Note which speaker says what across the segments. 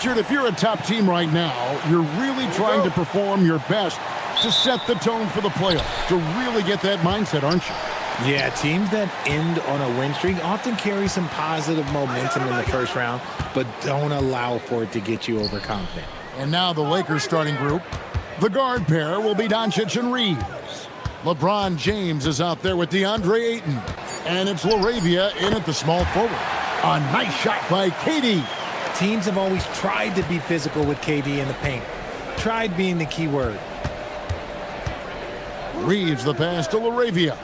Speaker 1: Richard, if you're a top team right now, you're really trying to perform your best to set the tone for the playoffs, to really get that mindset, aren't you?
Speaker 2: Yeah, teams that end on a win streak often carry some positive momentum in the first round, but don't allow for it to get you overconfident.
Speaker 1: And now the Lakers starting group. The guard pair will be Doncic and Reeves. LeBron James is out there with DeAndre Ayton. And it's LaRavia in at the small forward. A nice shot by KD.
Speaker 2: Teams have always tried to be physical with KD in the paint. Tried being the key word.
Speaker 1: Reeves the pass to LaRavia.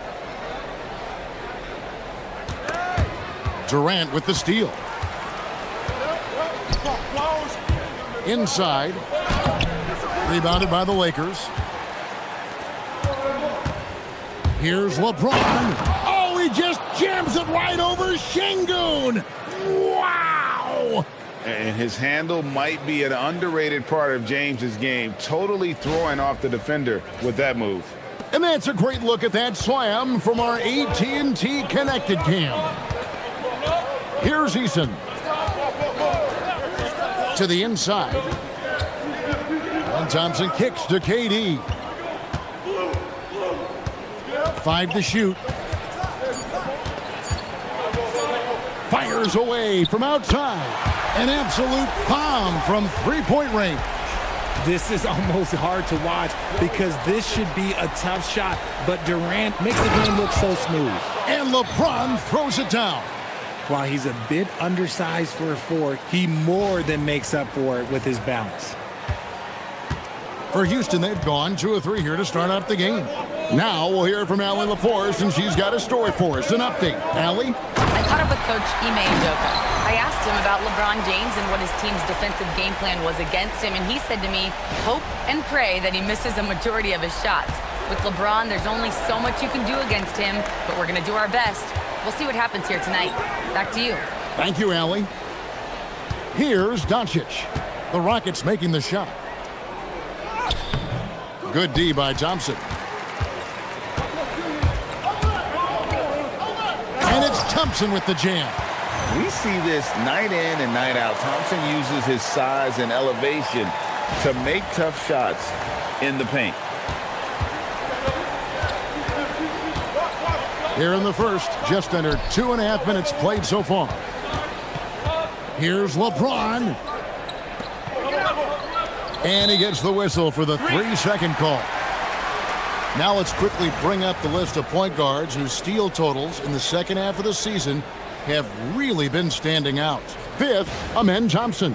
Speaker 1: Durant with the steal. Inside. Rebounded by the Lakers. Here's LeBron. Oh, he just jams it right over Şengün. Wow!
Speaker 3: And his handle might be an underrated part of James's game, totally throwing off the defender with that move.
Speaker 1: And that's a great look at that slam from our AT&T Connected Cam. Here's Eason. To the inside. And Thompson kicks to KD. 5 to shoot. Fires away from outside. An absolute bomb from three-point range.
Speaker 2: This is almost hard to watch because this should be a tough shot, but Durant makes the game look so smooth.
Speaker 1: And LeBron throws it down.
Speaker 2: While he's a bit undersized for a 4, he more than makes up for it with his balance.
Speaker 1: For Houston, they've gone 2 of 3 here to start out the game. Now we'll hear from Allie LaForce, and she's got a story for us. An update. Allie?
Speaker 4: I caught up with Coach Ime Udoka. I asked him about LeBron James and what his team's defensive game plan was against him, and he said to me, hope and pray that he misses a majority of his shots. With LeBron, there's only so much you can do against him, but we're going to do our best. We'll see what happens here tonight. Back to you.
Speaker 1: Thank you, Allie. Here's Doncic. The Rockets making the shot. Good D by Thompson. And it's Thompson with the jam.
Speaker 3: We see this night in and night out. Thompson uses his size and elevation to make tough shots in the paint.
Speaker 1: Here in the first, just under 2.5 minutes played so far. Here's LeBron. And he gets the whistle for the 3-second call. Now let's quickly bring up the list of point guards whose steal totals in the second half of the season have really been standing out. 5th, Amen Thompson.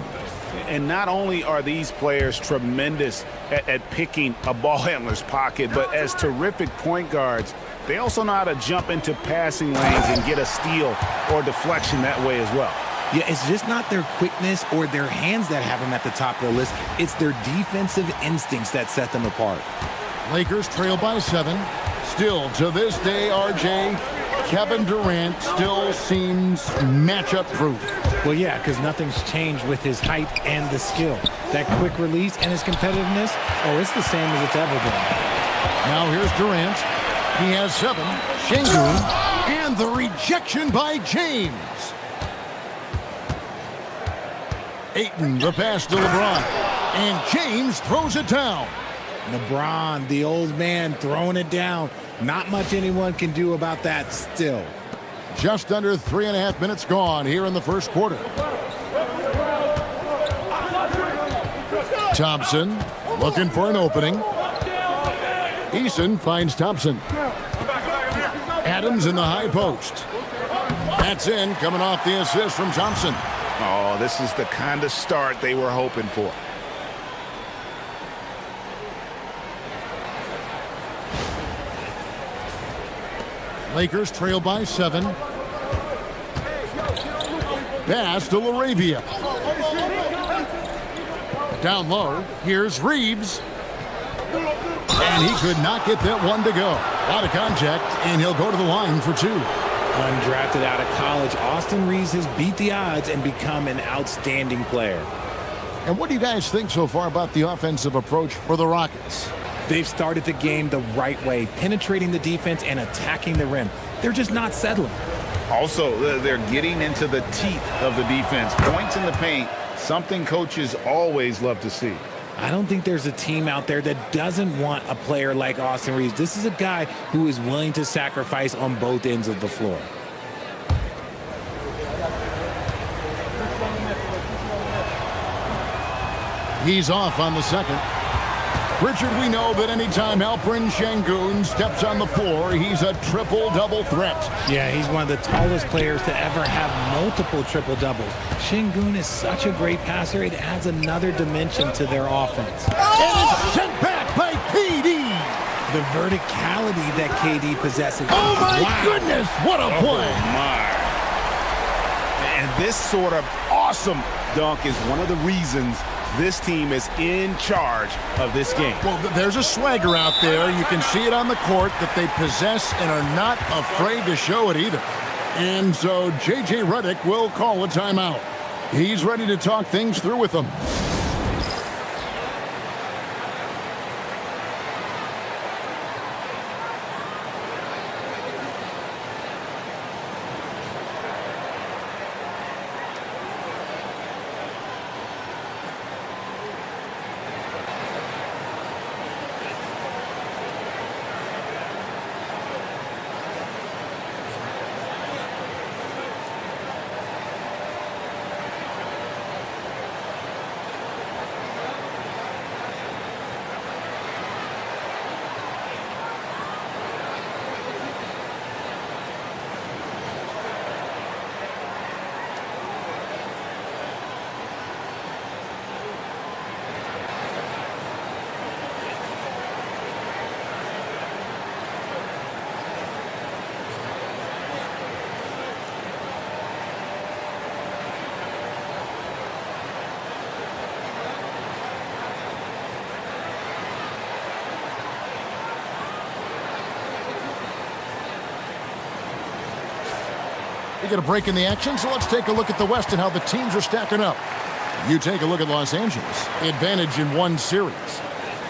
Speaker 3: And not only are these players tremendous at picking a ball handler's pocket, but as terrific point guards, they also know how to jump into passing lanes and get a steal or deflection that way as well.
Speaker 2: Yeah, it's just not their quickness or their hands that have them at the top of the list. It's their defensive instincts that set them apart.
Speaker 1: Lakers trail by 7. Still, to this day, RJ, Kevin Durant still seems matchup proof.
Speaker 2: Well, yeah, because nothing's changed with his height and the skill. That quick release and his competitiveness, oh, it's the same as it's ever been.
Speaker 1: Now here's Durant. He has 7. Şengün. And the rejection by James. Ayton, the pass to LeBron. And James throws it down.
Speaker 2: LeBron, the old man, throwing it down. Not much anyone can do about that still.
Speaker 1: Just under 3.5 minutes gone here in the first quarter. Thompson looking for an opening. Eason finds Thompson. Adams in the high post. That's in, coming off the assist from Thompson.
Speaker 3: Oh, this is the kind of start they were hoping for.
Speaker 1: Lakers trail by 7. Pass to LaRavia. Down low, here's Reeves. And he could not get that one to go. Out of contact, and he'll go to the line for 2.
Speaker 2: Undrafted out of college, Austin Reeves has beat the odds and become an outstanding player.
Speaker 1: And what do you guys think so far about the offensive approach for the Rockets?
Speaker 2: They've started the game the right way, penetrating the defense and attacking the rim. They're just not settling.
Speaker 3: Also, they're getting into the teeth of the defense. Points in the paint, something coaches always love to see.
Speaker 2: I don't think there's a team out there that doesn't want a player like Austin Reeves. This is a guy who is willing to sacrifice on both ends of the floor.
Speaker 1: He's off on the second. Richard, we know that anytime Alperen Sengun steps on the floor, he's a triple-double threat.
Speaker 2: Yeah, he's one of the tallest players to ever have multiple triple-doubles. Sengun is such a great passer, it adds another dimension to their offense.
Speaker 1: And it's sent back by KD.
Speaker 2: The verticality that KD possesses.
Speaker 1: Oh, my
Speaker 2: Wow.
Speaker 1: goodness, what a play.
Speaker 3: Oh, my. And this sort of awesome dunk is one of the reasons this team is in charge of this game.
Speaker 1: Well, there's a swagger out there. You can see it on the court that they possess and are not afraid to show it either. And so J.J. Redick will call a timeout. He's ready to talk things through with them. We get a break in the action, so let's take a look at the West and how the teams are stacking up. You take a look at Los Angeles. Advantage in one series.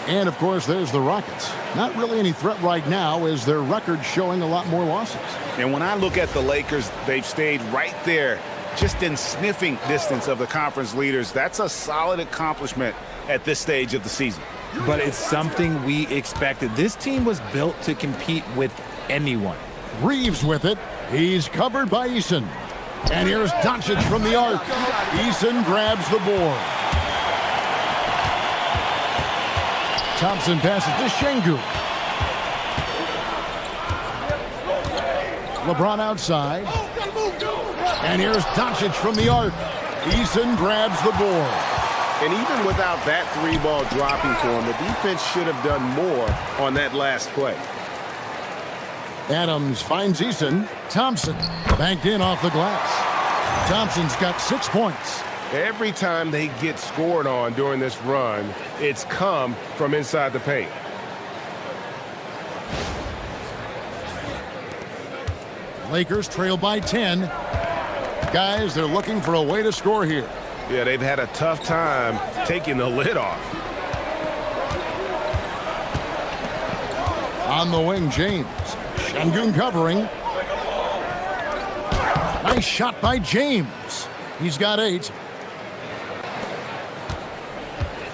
Speaker 1: And, of course, there's the Rockets. Not really any threat right now as their record showing a lot more losses.
Speaker 3: And when I look at the Lakers, they've stayed right there, just in sniffing distance of the conference leaders. That's a solid accomplishment at this stage of the season.
Speaker 2: But it's something we expected. This team was built to compete with anyone.
Speaker 1: Reeves with it. He's covered by Eason. And here's Doncic from the arc. Eason grabs the board. Thompson passes to Sengun. LeBron outside. And here's Doncic from the arc. Eason grabs the board.
Speaker 3: And even without that three-ball dropping for him, the defense should have done more on that last play.
Speaker 1: Adams finds Eason. Thompson banked in off the glass. Thompson's got 6 points.
Speaker 3: Every time they get scored on during this run, it's come from inside the paint.
Speaker 1: Lakers trail by 10. Guys, they're looking for a way to score here.
Speaker 3: Yeah, they've had a tough time taking the lid off.
Speaker 1: On the wing, James. Sengun covering. Nice shot by James. He's got 8.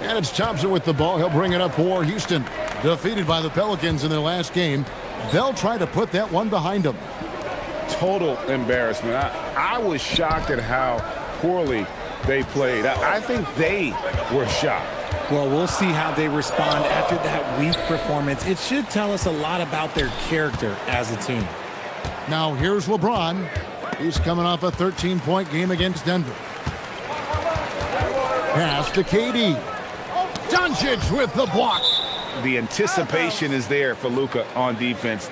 Speaker 1: And it's Thompson with the ball. He'll bring it up for Houston. Defeated by the Pelicans in their last game. They'll try to put that one behind them.
Speaker 3: Total embarrassment. I was shocked at how poorly they played. I think they were shocked.
Speaker 2: Well, we'll see how they respond after that weak performance. It should tell us a lot about their character as a team.
Speaker 1: Now here's LeBron. He's coming off a 13-point game against Denver. Pass to KD. Doncic with the block.
Speaker 3: The anticipation is there for Luka on defense.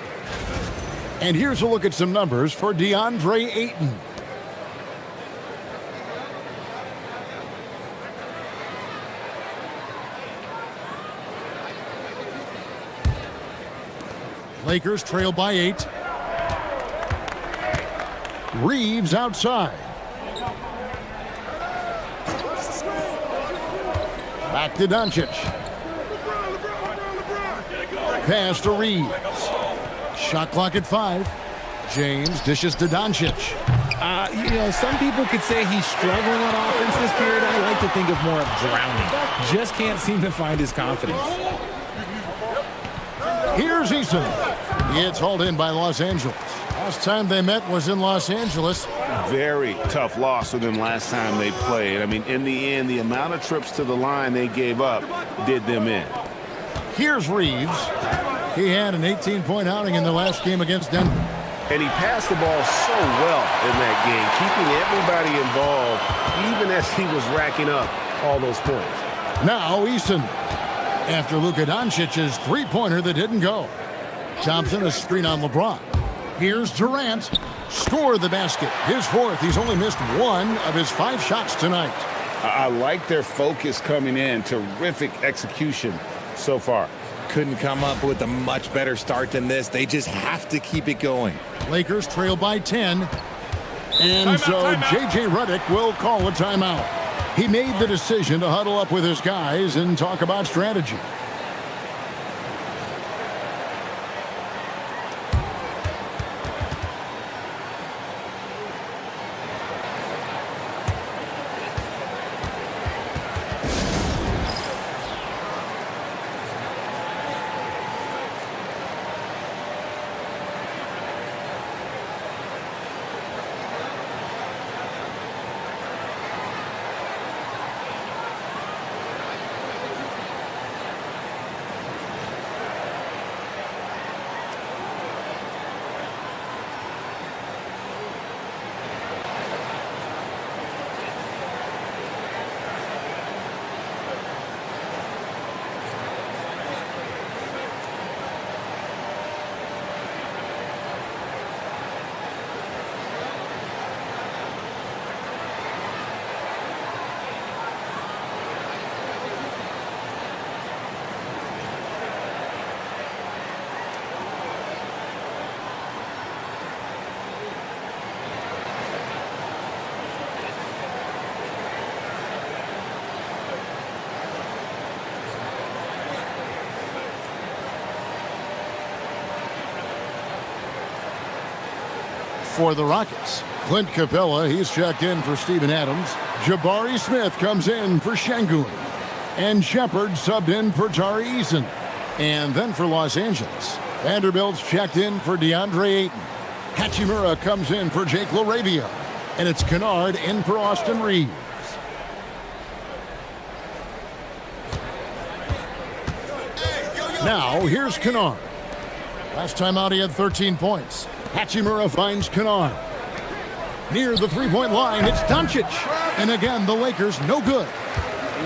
Speaker 1: And here's a look at some numbers for DeAndre Ayton. Lakers trail by 8. Reeves outside. Back to Doncic. Pass to Reeves. Shot clock at 5. James dishes to Doncic.
Speaker 2: Some people could say he's struggling on offense this period. I like to think of more of drowning. Just can't seem to find his confidence.
Speaker 1: Here's Eason. It's hauled in by Los Angeles. Last time they met was in Los Angeles.
Speaker 3: Very tough loss for them last time they played. I mean, in the end, the amount of trips to the line they gave up did them in.
Speaker 1: Here's Reeves. He had an 18-point outing in the last game against Denver.
Speaker 5: And he passed the ball so well in that game, keeping everybody involved, even as he was racking up all those points.
Speaker 1: Now Eason. After Luka Doncic's three-pointer that didn't go. Thompson a screen on LeBron. Here's Durant. Score the basket. His fourth. He's only missed one of his 5 shots tonight.
Speaker 3: I like their focus coming in. Terrific execution so far.
Speaker 2: Couldn't come up with a much better start than this. They just have to keep it going.
Speaker 1: Lakers trail by 10. And timeout. J.J. Redick will call a timeout. He made the decision to huddle up with his guys and talk about strategy. For the Rockets, Clint Capella, he's checked in for Steven Adams. Jabari Smith comes in for Şengün. And Shepard subbed in for Tari Eason. And then for Los Angeles, Vanderbilt's checked in for DeAndre Ayton. Hachimura comes in for Jake LaRavia. And it's Kennard in for Austin Reeves. Now, here's Kennard. Last time out, he had 13 points. Hachimura finds Kennard. Near the three-point line, it's Doncic. And again, the Lakers no good.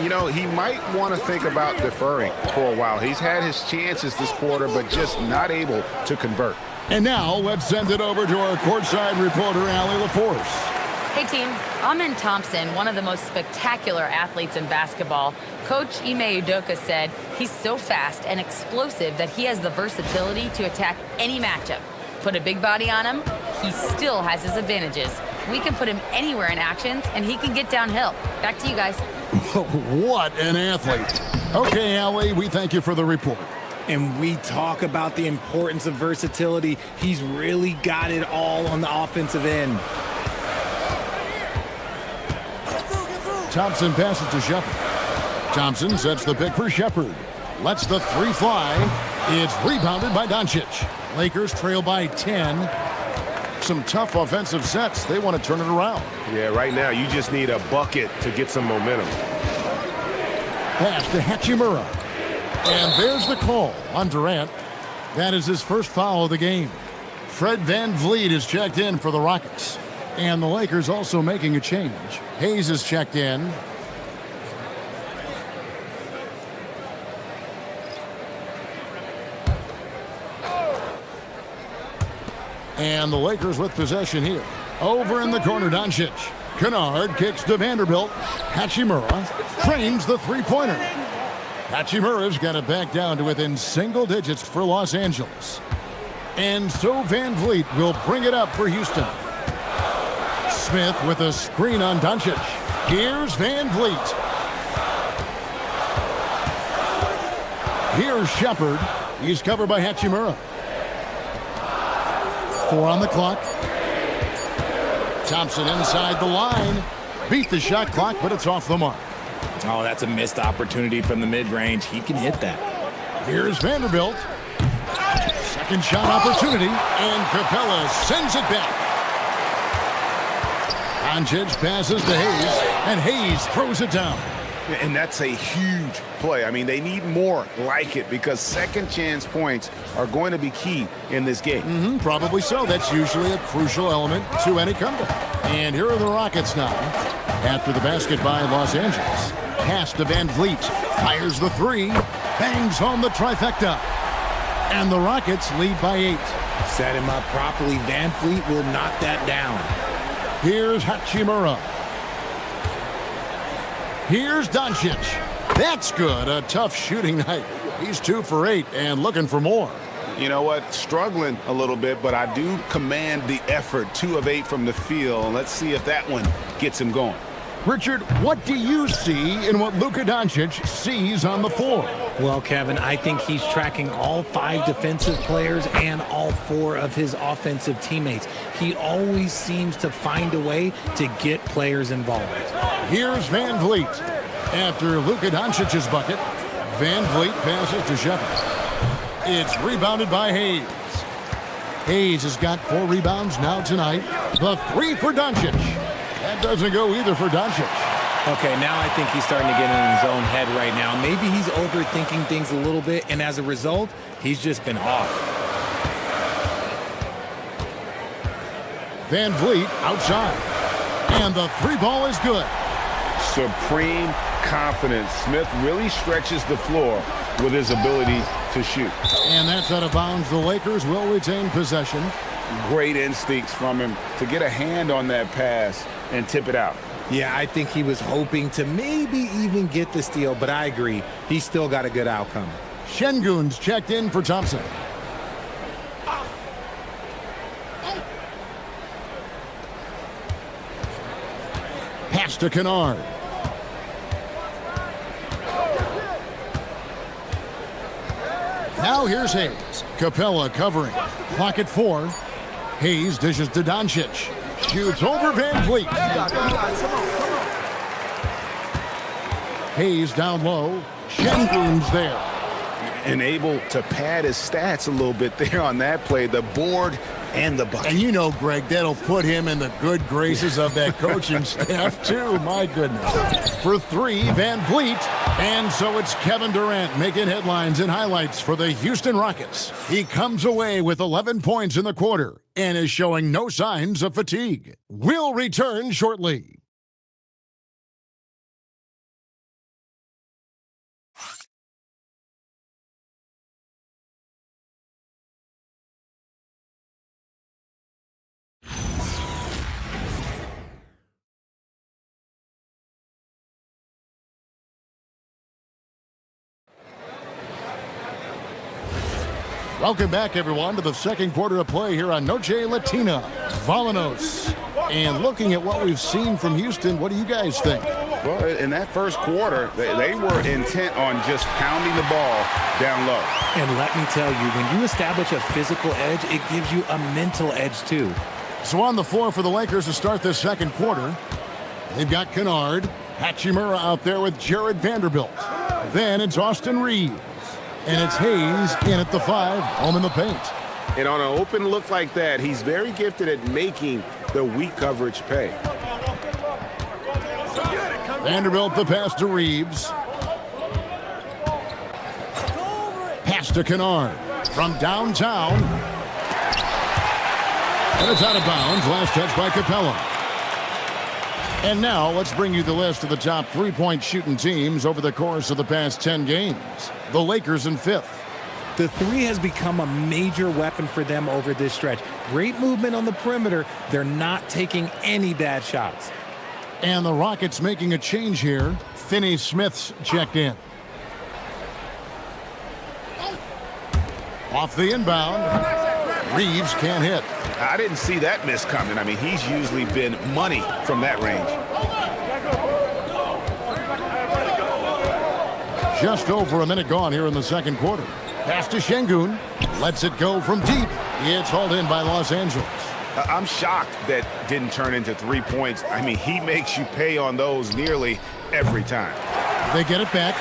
Speaker 5: You know, he might want to think about deferring for a while. He's had his chances this quarter, but just not able to convert.
Speaker 1: And now, let's send it over to our courtside reporter, Allie LaForce.
Speaker 4: Hey, team. Amen Thompson, one of the most spectacular athletes in basketball. Coach Ime Udoka said he's so fast and explosive that he has the versatility to attack any matchup. Put a big body on him, he still has his advantages. We can put him anywhere in actions, and he can get downhill. Back to you guys.
Speaker 1: What an athlete. Okay, Allie, we thank you for the report.
Speaker 2: And we talk about the importance of versatility. He's really got it all on the offensive end.
Speaker 1: Thompson passes to Shepard. Thompson sets the pick for Shepard. Lets the three fly. It's rebounded by Doncic. Lakers trail by 10. Some tough offensive sets. They want to turn it around.
Speaker 5: Yeah, right now you just need a bucket to get some momentum.
Speaker 1: Pass to Hachimura. And there's the call on Durant. That is his first foul of the game. Fred VanVleet is checked in for the Rockets. And the Lakers also making a change. Hayes is checked in. And the Lakers with possession here. Over in the corner, Doncic. Kennard kicks to Vanderbilt. Hachimura trains the three-pointer. Hachimura's got it back down to within single digits for Los Angeles. And so VanVleet will bring it up for Houston. Smith with a screen on Doncic. Here's VanVleet. Here's Shepard. He's covered by Hachimura. 4 on the clock. Thompson inside the line. Beat the shot clock, but it's off the mark.
Speaker 2: Oh, that's a missed opportunity from the mid-range. He can hit that.
Speaker 1: Here's Vanderbilt. Second shot opportunity, and Capella sends it back. Doncic passes to Hayes, and Hayes throws it down.
Speaker 3: And that's a huge play. I mean, they need more like it because second chance points are going to be key in this game.
Speaker 1: Probably so. That's usually a crucial element to any comeback. And here are the Rockets now. After the basket by Los Angeles. Pass to Van Vliet. Fires the 3. Bangs home the trifecta. And the Rockets lead by 8.
Speaker 2: Set him up properly. Van Vliet will knock that down.
Speaker 1: Here's Hachimura. Here's Doncic. That's good. A tough shooting night. He's 2 for 8 and looking for more.
Speaker 3: You know what? Struggling a little bit, but I do command the effort. 2 of 8 from the field. Let's see if that one gets him going.
Speaker 1: Richard, what do you see in what Luka Doncic sees on the floor?
Speaker 2: Well, Kevin, I think he's tracking all 5 defensive players and all 4 of his offensive teammates. He always seems to find a way to get players involved.
Speaker 1: Here's Van Vliet. After Luka Doncic's bucket, Van Vliet passes to Shepard. It's rebounded by Hayes. Hayes has got 4 rebounds now tonight. The 3 for Doncic. That doesn't go either for Doncic.
Speaker 2: Okay, now I think he's starting to get in his own head right now. Maybe he's overthinking things a little bit, and as a result, he's just been off.
Speaker 1: Van Vliet outside. And the 3 ball is good.
Speaker 3: Supreme confidence. Smith really stretches the floor with his ability to shoot.
Speaker 1: And that's out of bounds. The Lakers will retain possession.
Speaker 3: Great instincts from him to get a hand on that pass and tip it out.
Speaker 2: Yeah, I think he was hoping to maybe even get the steal, but I agree. He's still got a good outcome.
Speaker 1: Şengün's checked in for Thompson. Pass to Kennard. Now here's Hayes. Capella covering. Clock at 4. Hayes dishes to Doncic. Shoots over Van Vliet. Hayes down low. Şengün's there.
Speaker 3: And able to pad his stats a little bit there on that play. The board and the bucket.
Speaker 1: And you know, Greg, that'll put him in the good graces of that coaching staff, too. My goodness. For 3, Van Vliet. And so it's Kevin Durant making headlines and highlights for the Houston Rockets. He comes away with 11 points in the quarter and is showing no signs of fatigue. We'll return shortly. Welcome back, everyone, to the second quarter of play here on Noche Latina. Vamonos. And looking at what we've seen from Houston, what do you guys think?
Speaker 3: Well, in that first quarter, they were intent on just pounding the ball down low.
Speaker 2: And let me tell you, when you establish a physical edge, it gives you a mental edge, too.
Speaker 1: So on the floor for the Lakers to start this second quarter, they've got Kennard, Hachimura out there with Jared Vanderbilt. Then it's Austin Reeves. And it's Hayes in at the 5, home in the paint.
Speaker 3: And on an open look like that, he's very gifted at making the weak coverage pay.
Speaker 1: Vanderbilt the pass to Reeves. Pass to Kennard from downtown. And it's out of bounds. Last touch by Capella. And now let's bring you the list of the top 3-point shooting teams over the course of the past 10 games. The Lakers in 5th.
Speaker 2: The 3 has become a major weapon for them over this stretch. Great movement on the perimeter. They're not taking any bad shots.
Speaker 1: And the Rockets making a change here. Finney Smith's checked in. Off the inbound. Reeves can't hit.
Speaker 3: I didn't see that miss coming. I mean, he's usually been money from that range. Just over a minute gone here in the second quarter. Pass to Şengün. Lets it go from deep.
Speaker 1: It's hauled in by Los Angeles.
Speaker 3: I'm shocked that didn't turn into 3 points. I mean, he makes you pay on those nearly every time.
Speaker 1: They get it back.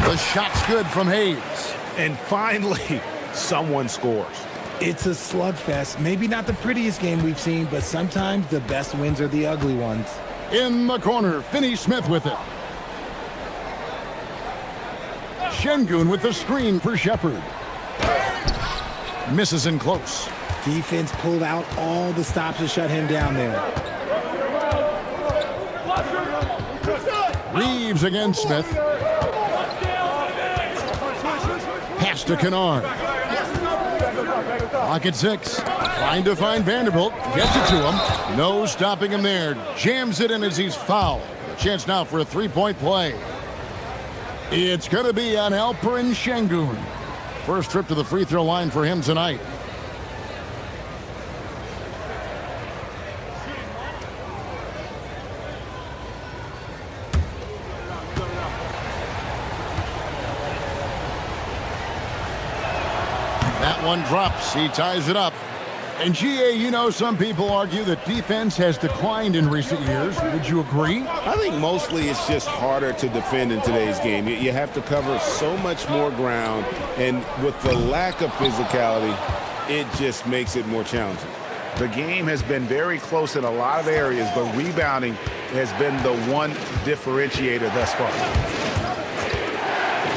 Speaker 1: The shot's good from Hayes.
Speaker 3: And finally, someone scores.
Speaker 2: It's a slugfest. Maybe not the prettiest game we've seen, but sometimes the best wins are the ugly ones.
Speaker 1: In the corner, Finney-Smith with it. Şengün with the screen for Shepard. Misses in close.
Speaker 2: Defense pulled out all the stops to shut him down there.
Speaker 1: Reeves against Smith. Pass to Kennard. Clock at 6. Trying to find Vanderbilt. Gets it to him. No stopping him there. Jams it in as he's fouled. A chance now for a three-point play. It's going to be on Alperen Şengün. First trip to the free throw line for him tonight. That one drops. He ties it up. And GA, you know, some people argue that defense has declined in recent years. Would you agree?
Speaker 5: I think mostly it's just harder to defend in today's game. You have to cover so much more ground, and with the lack of physicality, it just makes it more challenging.
Speaker 3: The game has been very close in a lot of areas, but rebounding has been the one differentiator thus far.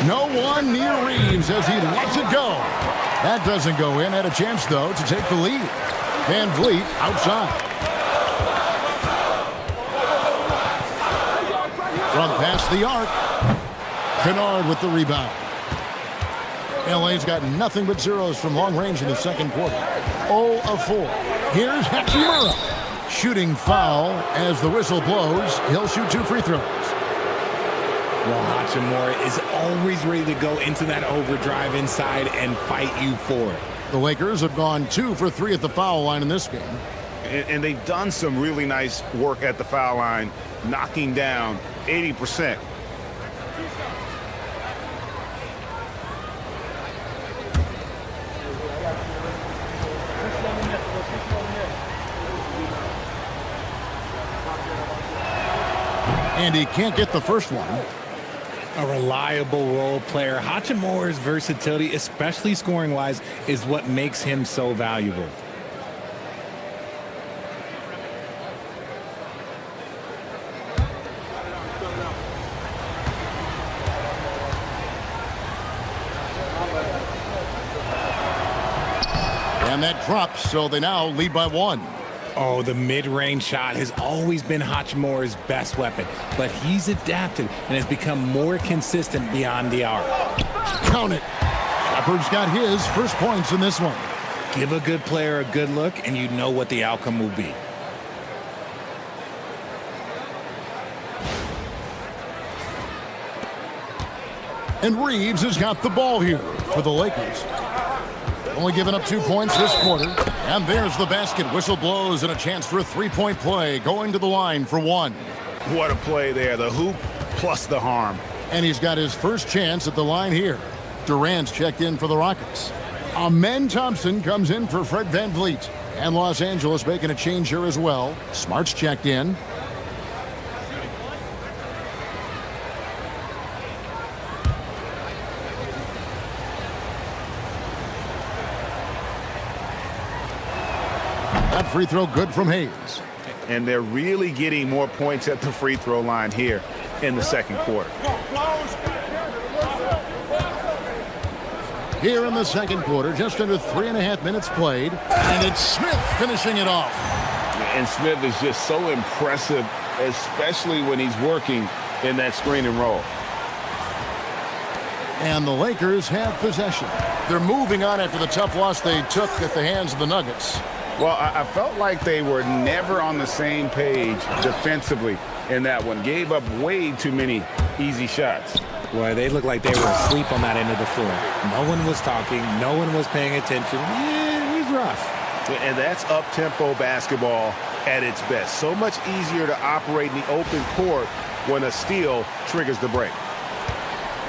Speaker 1: No one near Reeves as he lets it go. That doesn't go in. Had a chance, though, to take the lead. Van Vliet outside. From past the arc. Kennard with the rebound. LA's got nothing but zeros from long range in the second quarter. 0 of 4. Here's Hachimura. Shooting foul as the whistle blows. He'll shoot 2 free throws.
Speaker 2: Well, Hachimura is always ready to go into that overdrive inside and fight you for it.
Speaker 1: The Lakers have gone 2 for 3 at the foul line in this game.
Speaker 3: And they've done some really nice work at the foul line, knocking down 80%.
Speaker 1: And he can't get the first one.
Speaker 2: A reliable role player. Hachimura's versatility, especially scoring-wise, is what makes him so valuable.
Speaker 1: And that drops, so they now lead by 1.
Speaker 2: Oh, the mid-range shot has always been Hachimura's best weapon, but he's adapted and has become more consistent beyond the arc.
Speaker 1: Count it. Shepard's got his first points in this one.
Speaker 2: Give a good player a good look, and you know what the outcome will be.
Speaker 1: And Reeves has got the ball here for the Lakers. Only giving up 2 points this quarter. And there's the basket. Whistle blows and a chance for a three-point play. Going to the line for 1.
Speaker 3: What a play there. The hoop plus the harm.
Speaker 1: And he's got his first chance at the line here. Durant's checked in for the Rockets. Amen Thompson comes in for Fred VanVleet. And Los Angeles making a change here as well. Smart's checked in. That free throw good from Hayes.
Speaker 3: And they're really getting more points at the free throw line here in the second quarter.
Speaker 1: Here in the second quarter, just under 3.5 minutes played. And it's Smith finishing it off.
Speaker 5: And Smith is just so impressive, especially when he's working in that screen and roll.
Speaker 1: And the Lakers have possession. They're moving on after the tough loss they took at the hands of the Nuggets.
Speaker 3: Well, I felt like they were never on the same page defensively in that one. Gave up way too many easy shots.
Speaker 2: Boy, they looked like they were asleep on that end of the floor. No one was talking. No one was paying attention. Yeah, it was rough.
Speaker 3: And that's up-tempo basketball at its best. So much easier to operate in the open court when a steal triggers the break.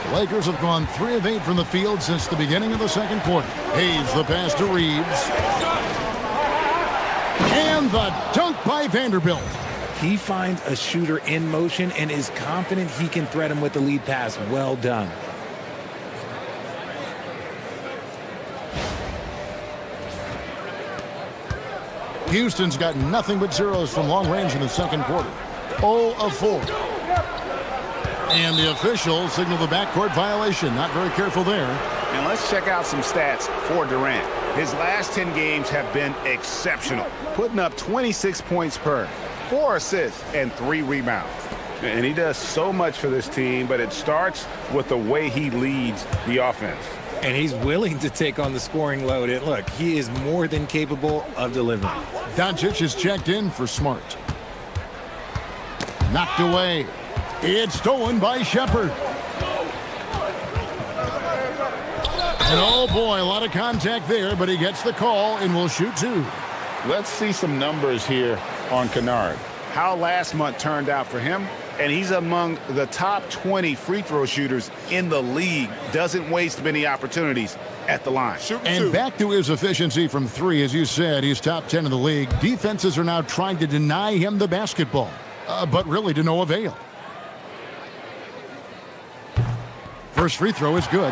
Speaker 1: The Lakers have gone 3 of 8 from the field since the beginning of the second quarter. Hayes the pass to Reeves. the dunk by Vanderbilt.
Speaker 2: He finds a shooter in motion and is confident he can thread him with the lead pass. Well done.
Speaker 1: Houston's got nothing but zeros from long range in the second quarter. 0 of 4. And the officials signal the backcourt violation. Not very careful there.
Speaker 3: And let's check out some stats for Durant. His last 10 games have been exceptional, putting up 26 points per, 4 assists, and 3 rebounds. And he does so much for this team, but it starts with the way he leads the offense.
Speaker 2: And he's willing to take on the scoring load. And look, he is more than capable of delivering.
Speaker 1: Doncic is checked in for Smart. Knocked away. It's stolen by Shepherd. And oh boy, a lot of contact there, but he gets the call and will shoot 2.
Speaker 3: Let's see some numbers here on Kennard. How last month turned out for him, and he's among the top 20 free throw shooters in the league. Doesn't waste many opportunities at the line.
Speaker 1: And back to his efficiency from 3, as you said, he's top 10 in the league. Defenses are now trying to deny him the basketball, but really to no avail. First free throw is good.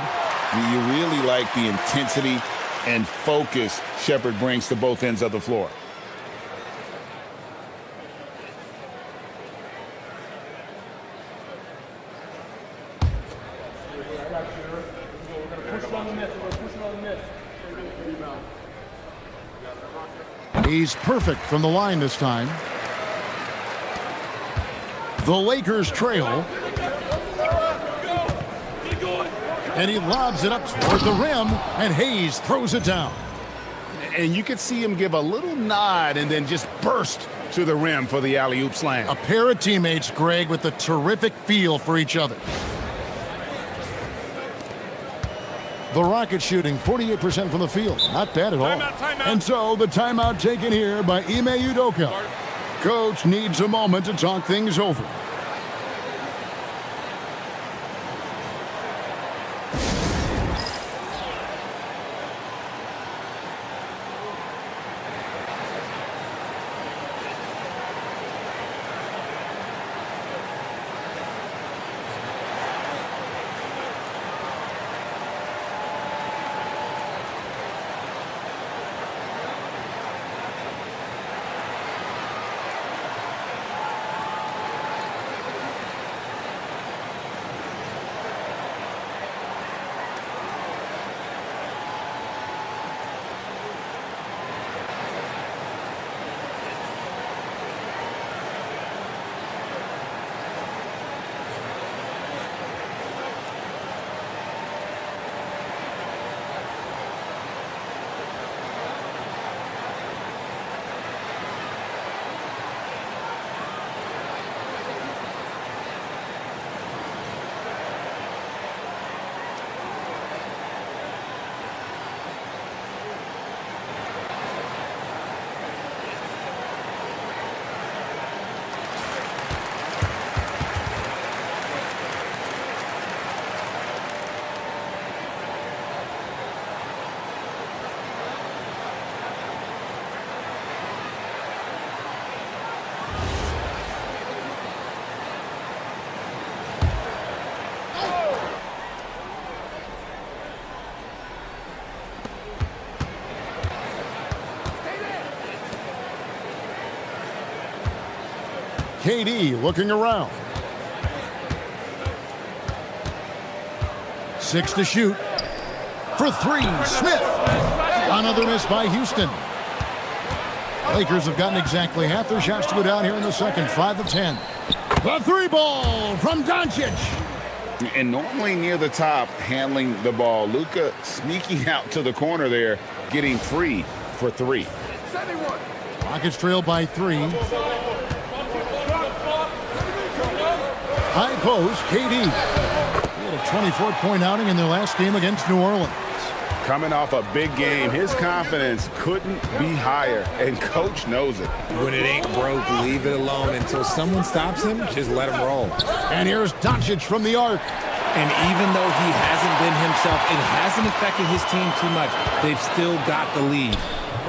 Speaker 3: You really like the intensity and focus Shepherd brings to both ends of the floor.
Speaker 1: He's perfect from the line this time. The Lakers trail. And he lobs it up toward the rim, and Hayes throws it down.
Speaker 3: And you could see him give a little nod and then just burst to the rim for the alley-oop slam.
Speaker 1: A pair of teammates, Greg, with a terrific feel for each other. The Rockets shooting 48% from the field. Not bad at all.
Speaker 3: Timeout.
Speaker 1: And so the timeout taken here by Ime Udoka. Coach needs a moment to talk things over. KD looking around. 6 to shoot. For 3, Smith. Another miss by Houston. Lakers have gotten exactly half their shots to go down here in the second. 5 of 10. The 3 ball from Doncic.
Speaker 3: And normally near the top, handling the ball. Luka sneaking out to the corner there, getting free for 3.
Speaker 1: Rockets trail by 3. High post, KD. He had a 24-point outing in their last game against New Orleans.
Speaker 3: Coming off a big game, his confidence couldn't be higher, and coach knows it.
Speaker 2: When it ain't broke, leave it alone. Until someone stops him, just let him roll.
Speaker 1: And here's Doncic from the arc.
Speaker 2: And even though he hasn't been himself, it hasn't affected his team too much. They've still got the lead.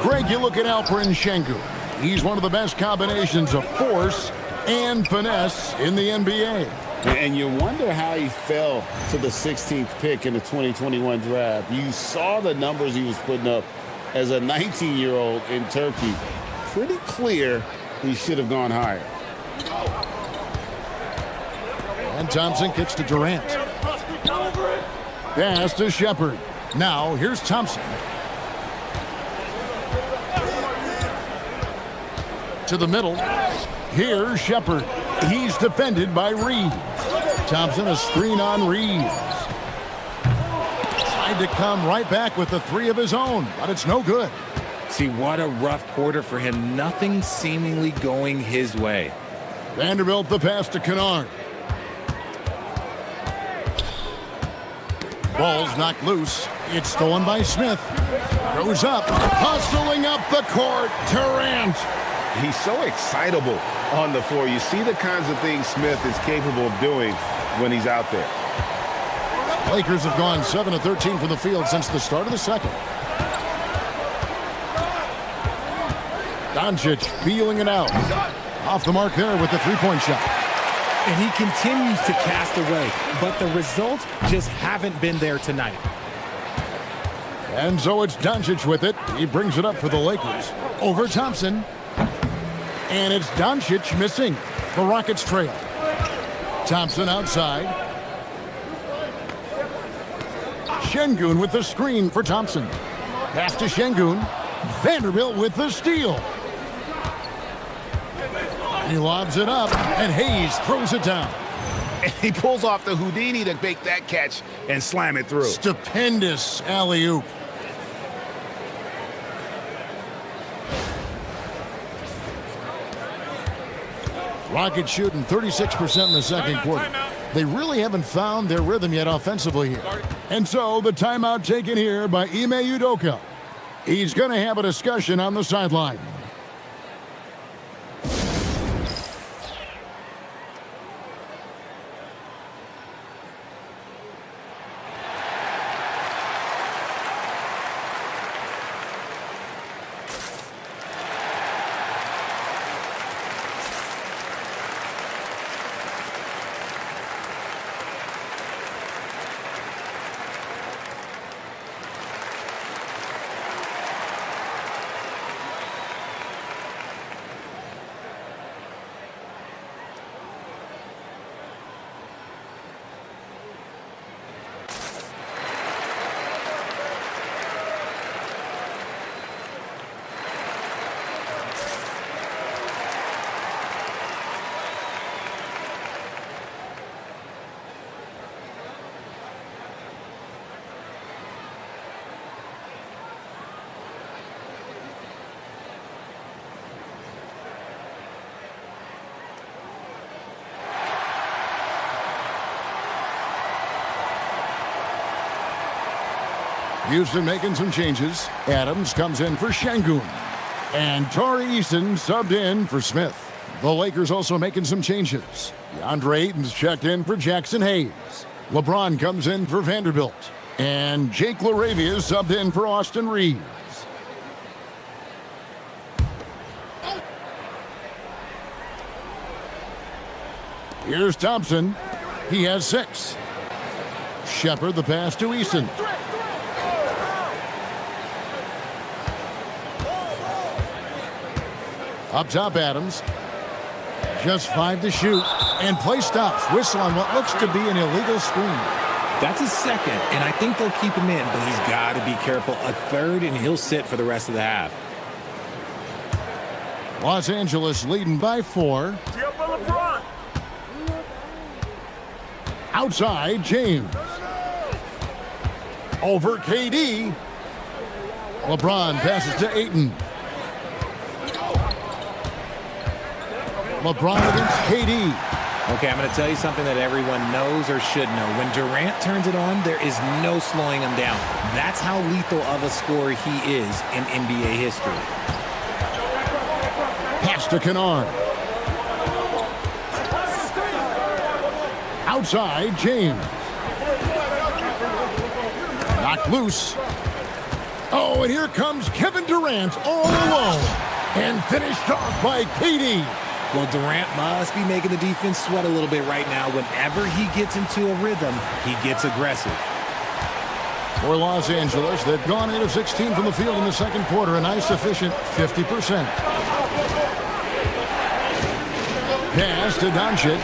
Speaker 1: Greg, you look at Alperen Sengun. He's one of the best combinations of force and finesse in the NBA.
Speaker 5: And you wonder how he fell to the 16th pick in the 2021 draft. You saw the numbers he was putting up as a 19-year-old in Turkey. Pretty clear he should have gone higher.
Speaker 1: And Thompson kicks to Durant. Pass to Shepard. Now here's Thompson. To the middle. Here's Shepard. He's defended by Reed. Thompson a screen on Reed. Tried to come right back with the three of his own, but it's no good.
Speaker 2: See, what a rough quarter for him. Nothing seemingly going his way.
Speaker 1: Vanderbilt the pass to Kennard. Ball's knocked loose. It's stolen by Smith. Goes up, hustling up the court. Durant.
Speaker 5: He's so excitable on the floor. You see the kinds of things Smith is capable of doing when he's out there.
Speaker 1: Lakers have gone 7 of 13 from the field since the start of the second. Doncic feeling it out. Off the mark there with the three-point shot.
Speaker 2: And he continues to cast away, but the results just haven't been there tonight.
Speaker 1: And so it's Doncic with it. He brings it up for the Lakers. Over Thompson. And it's Doncic missing. The Rockets trail. Thompson outside. Şengün with the screen for Thompson. Pass to Şengün. Vanderbilt with the steal. He lobs it up, and Hayes throws it down.
Speaker 3: And he pulls off the Houdini to make that catch and slam it through.
Speaker 1: Stupendous alley-oop. Rockets shooting 36% in the second quarter. They really haven't found their rhythm yet offensively here. And so the timeout taken here by Ime Udoka. He's going to have a discussion on the sideline. Houston making some changes. Adams comes in for Şengün. And Tari Eason subbed in for Smith. The Lakers also making some changes. DeAndre Ayton's checked in for Jackson Hayes. LeBron comes in for Vanderbilt. And Jake LaRavia subbed in for Austin Reeves. Here's Thompson. He has 6. Shepard the pass to Eason. Up top, Adams. Just 5 to shoot. And play stops. Whistle on what looks to be an illegal screen.
Speaker 2: That's his second, and I think they'll keep him in, but he's got to be careful. A third, and he'll sit for the rest of the half.
Speaker 1: Los Angeles leading by 4. Outside, James. Over KD. LeBron passes to Ayton. LeBron against KD.
Speaker 2: Okay, I'm going to tell you something that everyone knows or should know. When Durant turns it on, there is no slowing him down. That's how lethal of a scorer he is in NBA history.
Speaker 1: Pass to Kennard. Outside, James. Knocked loose. Oh, and here comes Kevin Durant all alone. And finished off by Katie.
Speaker 2: Well, Durant must be making the defense sweat a little bit right now. Whenever he gets into a rhythm, he gets aggressive.
Speaker 1: For Los Angeles, they've gone 8 of 16 from the field in the second quarter, a nice efficient 50%. Pass to Doncic.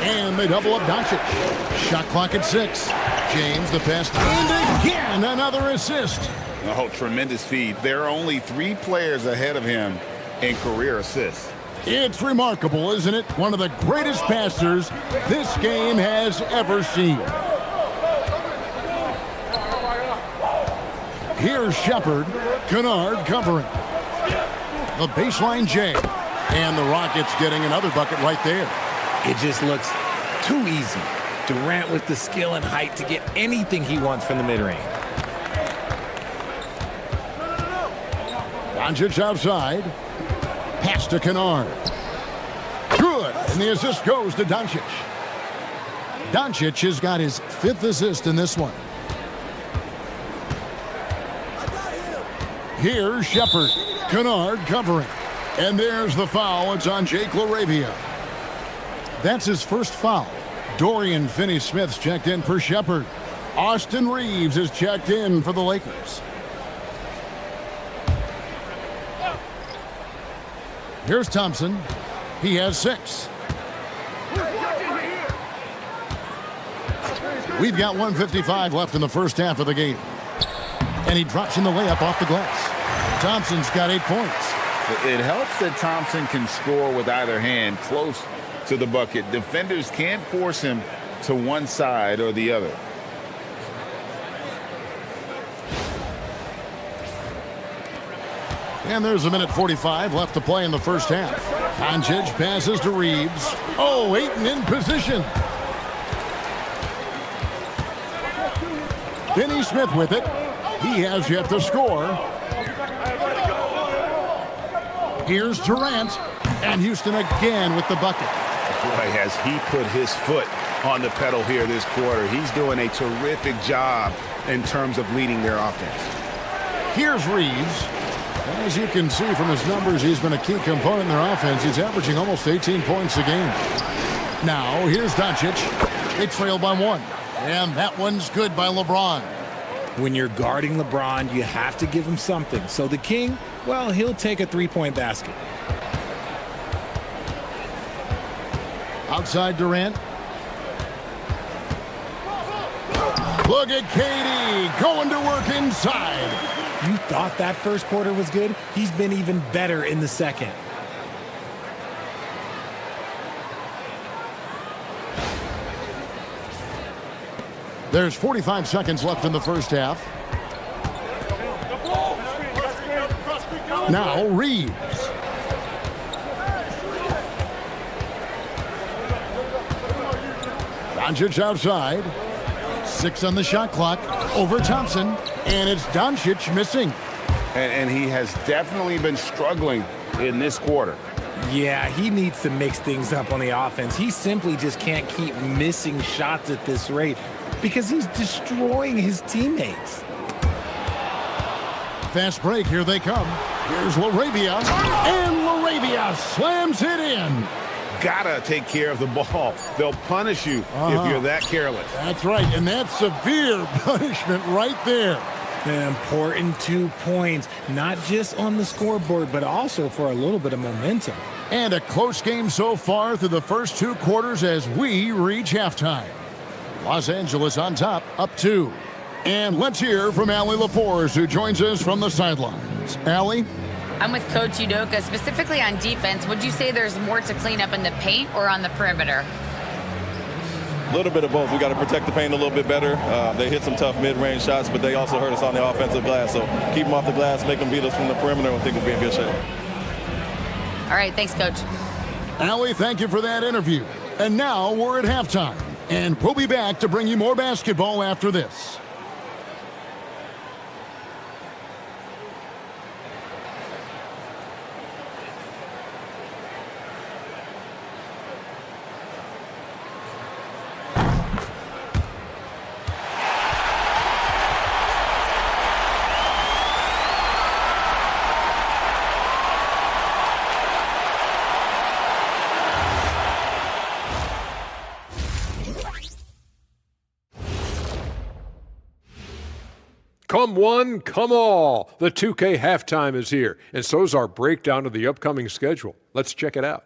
Speaker 1: And they double up Doncic. Shot clock at 6. James, the pass, and again, another assist.
Speaker 5: Oh, tremendous feed. There are only 3 players ahead of him in career assists.
Speaker 1: It's remarkable, isn't it? One of the greatest passers this game has ever seen. Here's Shepard. Kennard covering. The baseline J. And the Rockets getting another bucket right there.
Speaker 2: It just looks too easy. Durant with the skill and height to get anything he wants from the mid-range.
Speaker 1: Doncic outside. Pass to Kennard. Good. And the assist goes to Doncic. Doncic has got his 5th assist in this one. Here's Shepard. Kennard covering. And there's the foul. It's on Jake LaRavia. That's his first foul. Dorian Finney-Smith's checked in for Shepard. Austin Reeves is checked in for the Lakers. Here's Thompson. He has 6. We've got 1:55 left in the first half of the game. And he drops in the layup off the glass. Thompson's got 8 points.
Speaker 5: It helps that Thompson can score with either hand close to the bucket. Defenders can't force him to one side or the other.
Speaker 1: And there's 1:45 left to play in the first half. Doncic passes to Reeves. Oh, Ayton in position. Finney-Smith with it. He has yet to score. Here's Durant. And Houston again with the bucket.
Speaker 3: Boy, has he put his foot on the pedal here this quarter. He's doing a terrific job in terms of leading their offense.
Speaker 1: Here's Reeves. As you can see from his numbers, he's been a key component in their offense. He's averaging almost 18 points a game. Now, here's Doncic. They trail by 1. And that one's good by LeBron.
Speaker 2: When you're guarding LeBron, you have to give him something. So the King, well, he'll take a 3-point basket.
Speaker 1: Outside Durant. Look at Katie going to work inside.
Speaker 2: You thought that first quarter was good? He's been even better in the second.
Speaker 1: There's 45 seconds left in the first half. Now Reeves. Doncic outside. 6 on the shot clock. Over Thompson. And it's Doncic missing.
Speaker 5: And he has definitely been struggling in this quarter.
Speaker 2: Yeah, he needs to mix things up on the offense. He simply just can't keep missing shots at this rate because he's destroying his teammates.
Speaker 1: Fast break, here they come. Here's LaRavia, and LaRavia slams it in.
Speaker 3: Gotta take care of the ball. They'll punish you if you're that careless.
Speaker 1: That's right, and that's severe punishment right there.
Speaker 2: An important 2 points, not just on the scoreboard, but also for a little bit of momentum.
Speaker 1: And a close game so far through the first 2 quarters as we reach halftime. Los Angeles on top, up 2. And let's hear from Allie LaForce, who joins us from the sidelines. Allie?
Speaker 4: I'm with Coach Udoka. Specifically on defense, would you say there's more to clean up in the paint or on the perimeter?
Speaker 6: A little bit of both. We got to protect the paint a little bit better. They hit some tough mid-range shots, but they also hurt us on the offensive glass. So keep them off the glass, make them beat us from the perimeter, and I think we'll be in good shape.
Speaker 4: All right, thanks, Coach.
Speaker 1: Allie, thank you for that interview. And now we're at halftime. And we'll be back to bring you more basketball after this.
Speaker 7: Come one, come all. The 2K halftime is here, and so's our breakdown of the upcoming schedule. Let's check it out.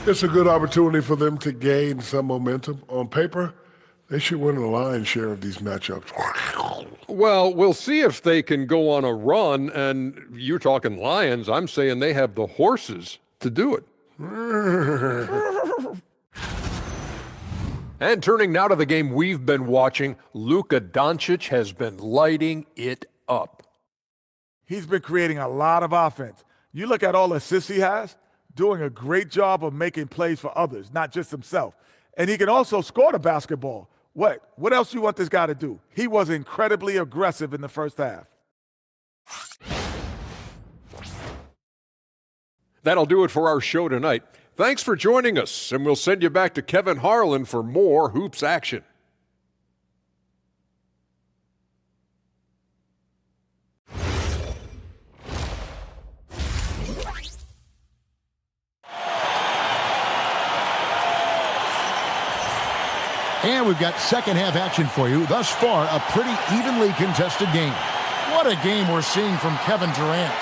Speaker 8: It's a good opportunity for them to gain some momentum. On paper, they should win the lion's share of these matchups.
Speaker 7: Well, we'll see if they can go on a run, and you're talking Lions. I'm saying they have the horses to do it. And turning now to the game we've been watching, Luka Doncic has been lighting it up.
Speaker 9: He's been creating a lot of offense. You look at all the assists he has, doing a great job of making plays for others, not just himself. And he can also score the basketball. What else do you want this guy to do? He was incredibly aggressive in the first half.
Speaker 7: That'll do it for our show tonight. Thanks for joining us, and we'll send you back to Kevin Harlan for more hoops action.
Speaker 1: And we've got second half action for you. Thus far, a pretty evenly contested game. What a game we're seeing from Kevin Durant.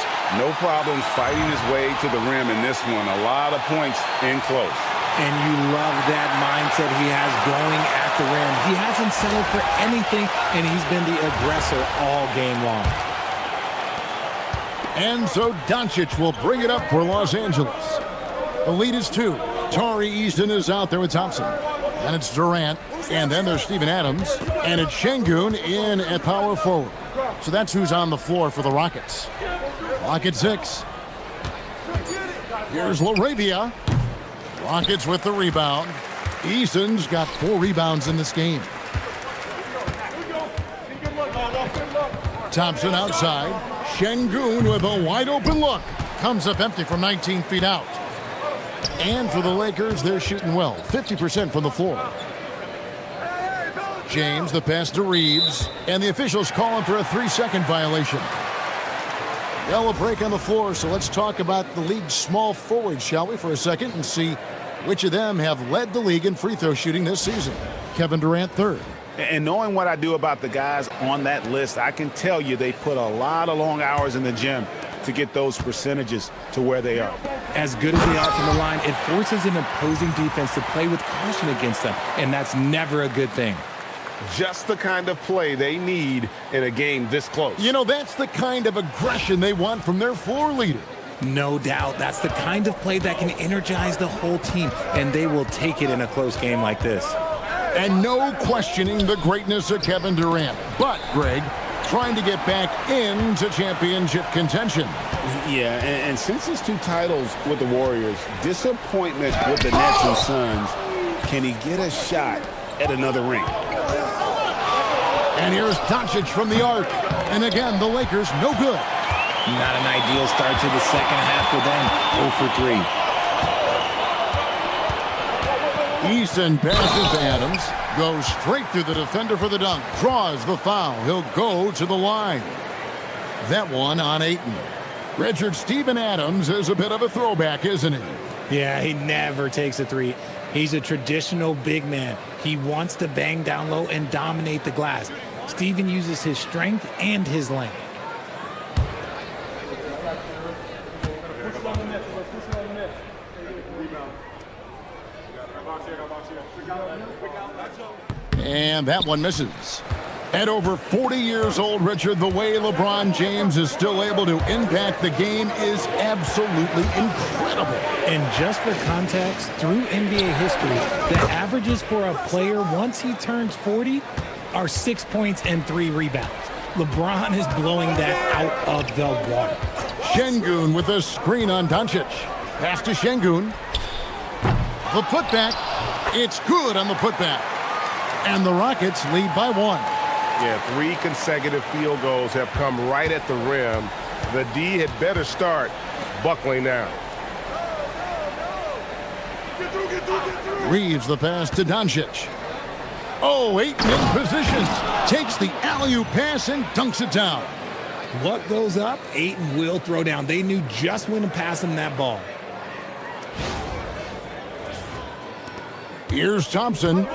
Speaker 3: No problems fighting his way to the rim in this one. A lot of points in close.
Speaker 2: And you love that mindset he has going at the rim. He hasn't settled for anything, and he's been the aggressor all game long.
Speaker 1: And so Doncic will bring it up for Los Angeles. The lead is 2. Tari Easton is out there with Thompson. And it's Durant. And then there's Steven Adams. And it's Şengün in at power forward. So that's who's on the floor for the Rockets. Clock at 6. Here's LaRavia. Rockets with the rebound. Easton's got 4 rebounds in this game. Thompson outside. Şengün with a wide open look. Comes up empty from 19 feet out. And for the Lakers, they're shooting well. 50% from the floor. James, the pass to Reeves. And the officials calling for a 3-second violation. Well, a break on the floor, so let's talk about the league's small forwards, shall we, for a second, and see which of them have led the league in free throw shooting this season. Kevin Durant, 3rd.
Speaker 3: And knowing what I do about the guys on that list, I can tell you they put a lot of long hours in the gym to get those percentages to where they are.
Speaker 2: As good as they are from the line, it forces an opposing defense to play with caution against them, and that's never a good thing.
Speaker 3: Just the kind of play they need in a game this close.
Speaker 1: You know, that's the kind of aggression they want from their floor leader.
Speaker 2: No doubt. That's the kind of play that can energize the whole team, and they will take it in a close game like this.
Speaker 1: And no questioning the greatness of Kevin Durant. But, Greg, trying to get back into championship contention.
Speaker 5: Yeah, and since his 2 titles with the Warriors, disappointment with the Nets and Suns, can he get a shot at another ring?
Speaker 1: And here's Doncic from the arc. And again, the Lakers no good.
Speaker 2: Not an ideal start to the second half for them. 0 for 3.
Speaker 1: Easton passes to Adams. Goes straight through the defender for the dunk. Draws the foul. He'll go to the line. That one on Ayton. Richard, Steven Adams is a bit of a throwback, isn't he?
Speaker 2: Yeah, he never takes a 3. He's a traditional big man. He wants to bang down low and dominate the glass. Steven uses his strength and his length.
Speaker 1: And that one misses. At over 40 years old, Richard, the way LeBron James is still able to impact the game is absolutely incredible.
Speaker 2: And just for context, through NBA history, the averages for a player once he turns 40 are 6 points and 3 rebounds. LeBron is blowing that out of the water.
Speaker 1: Şengün with a screen on Doncic. Pass to Şengün. The putback. It's good on the putback. And the Rockets lead by 1.
Speaker 10: Yeah, 3 consecutive field goals have come right at the rim. The D had better start buckling now.
Speaker 1: Reeves the pass to Doncic. Oh, Ayton in position. Takes the alley-oop pass and dunks it down.
Speaker 2: What goes up, Ayton will throw down. They knew just when to pass him that ball.
Speaker 1: Here's Thompson.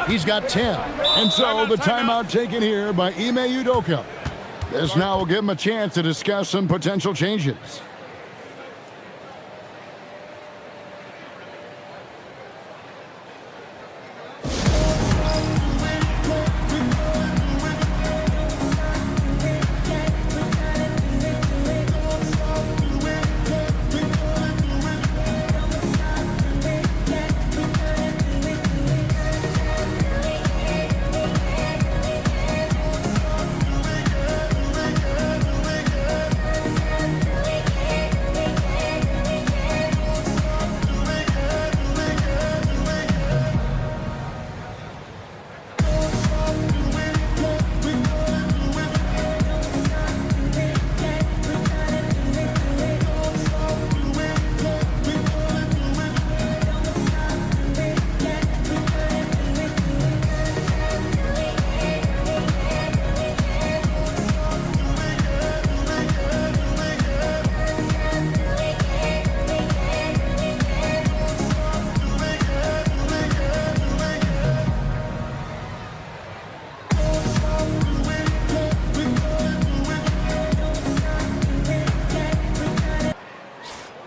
Speaker 1: He's got 10. And so the timeout taken here by Ime Udoka. This now will give him a chance to discuss some potential changes.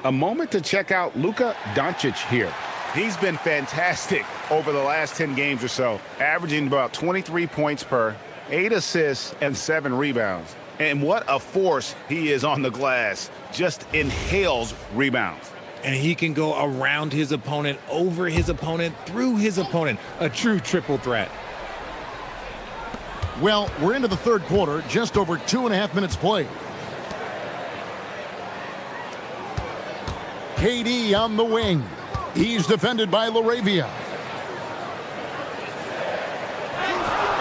Speaker 3: A moment to check out Luka Doncic here. He's been fantastic over the last 10 games or so, averaging about 23 points per, 8 assists, and 7 rebounds. And what a force he is on the glass. Just inhales rebounds.
Speaker 2: And he can go around his opponent, over his opponent, through his opponent. A true triple threat.
Speaker 1: Well, we're into the third quarter, just over 2.5 minutes played. KD on the wing. He's defended by LaRavia.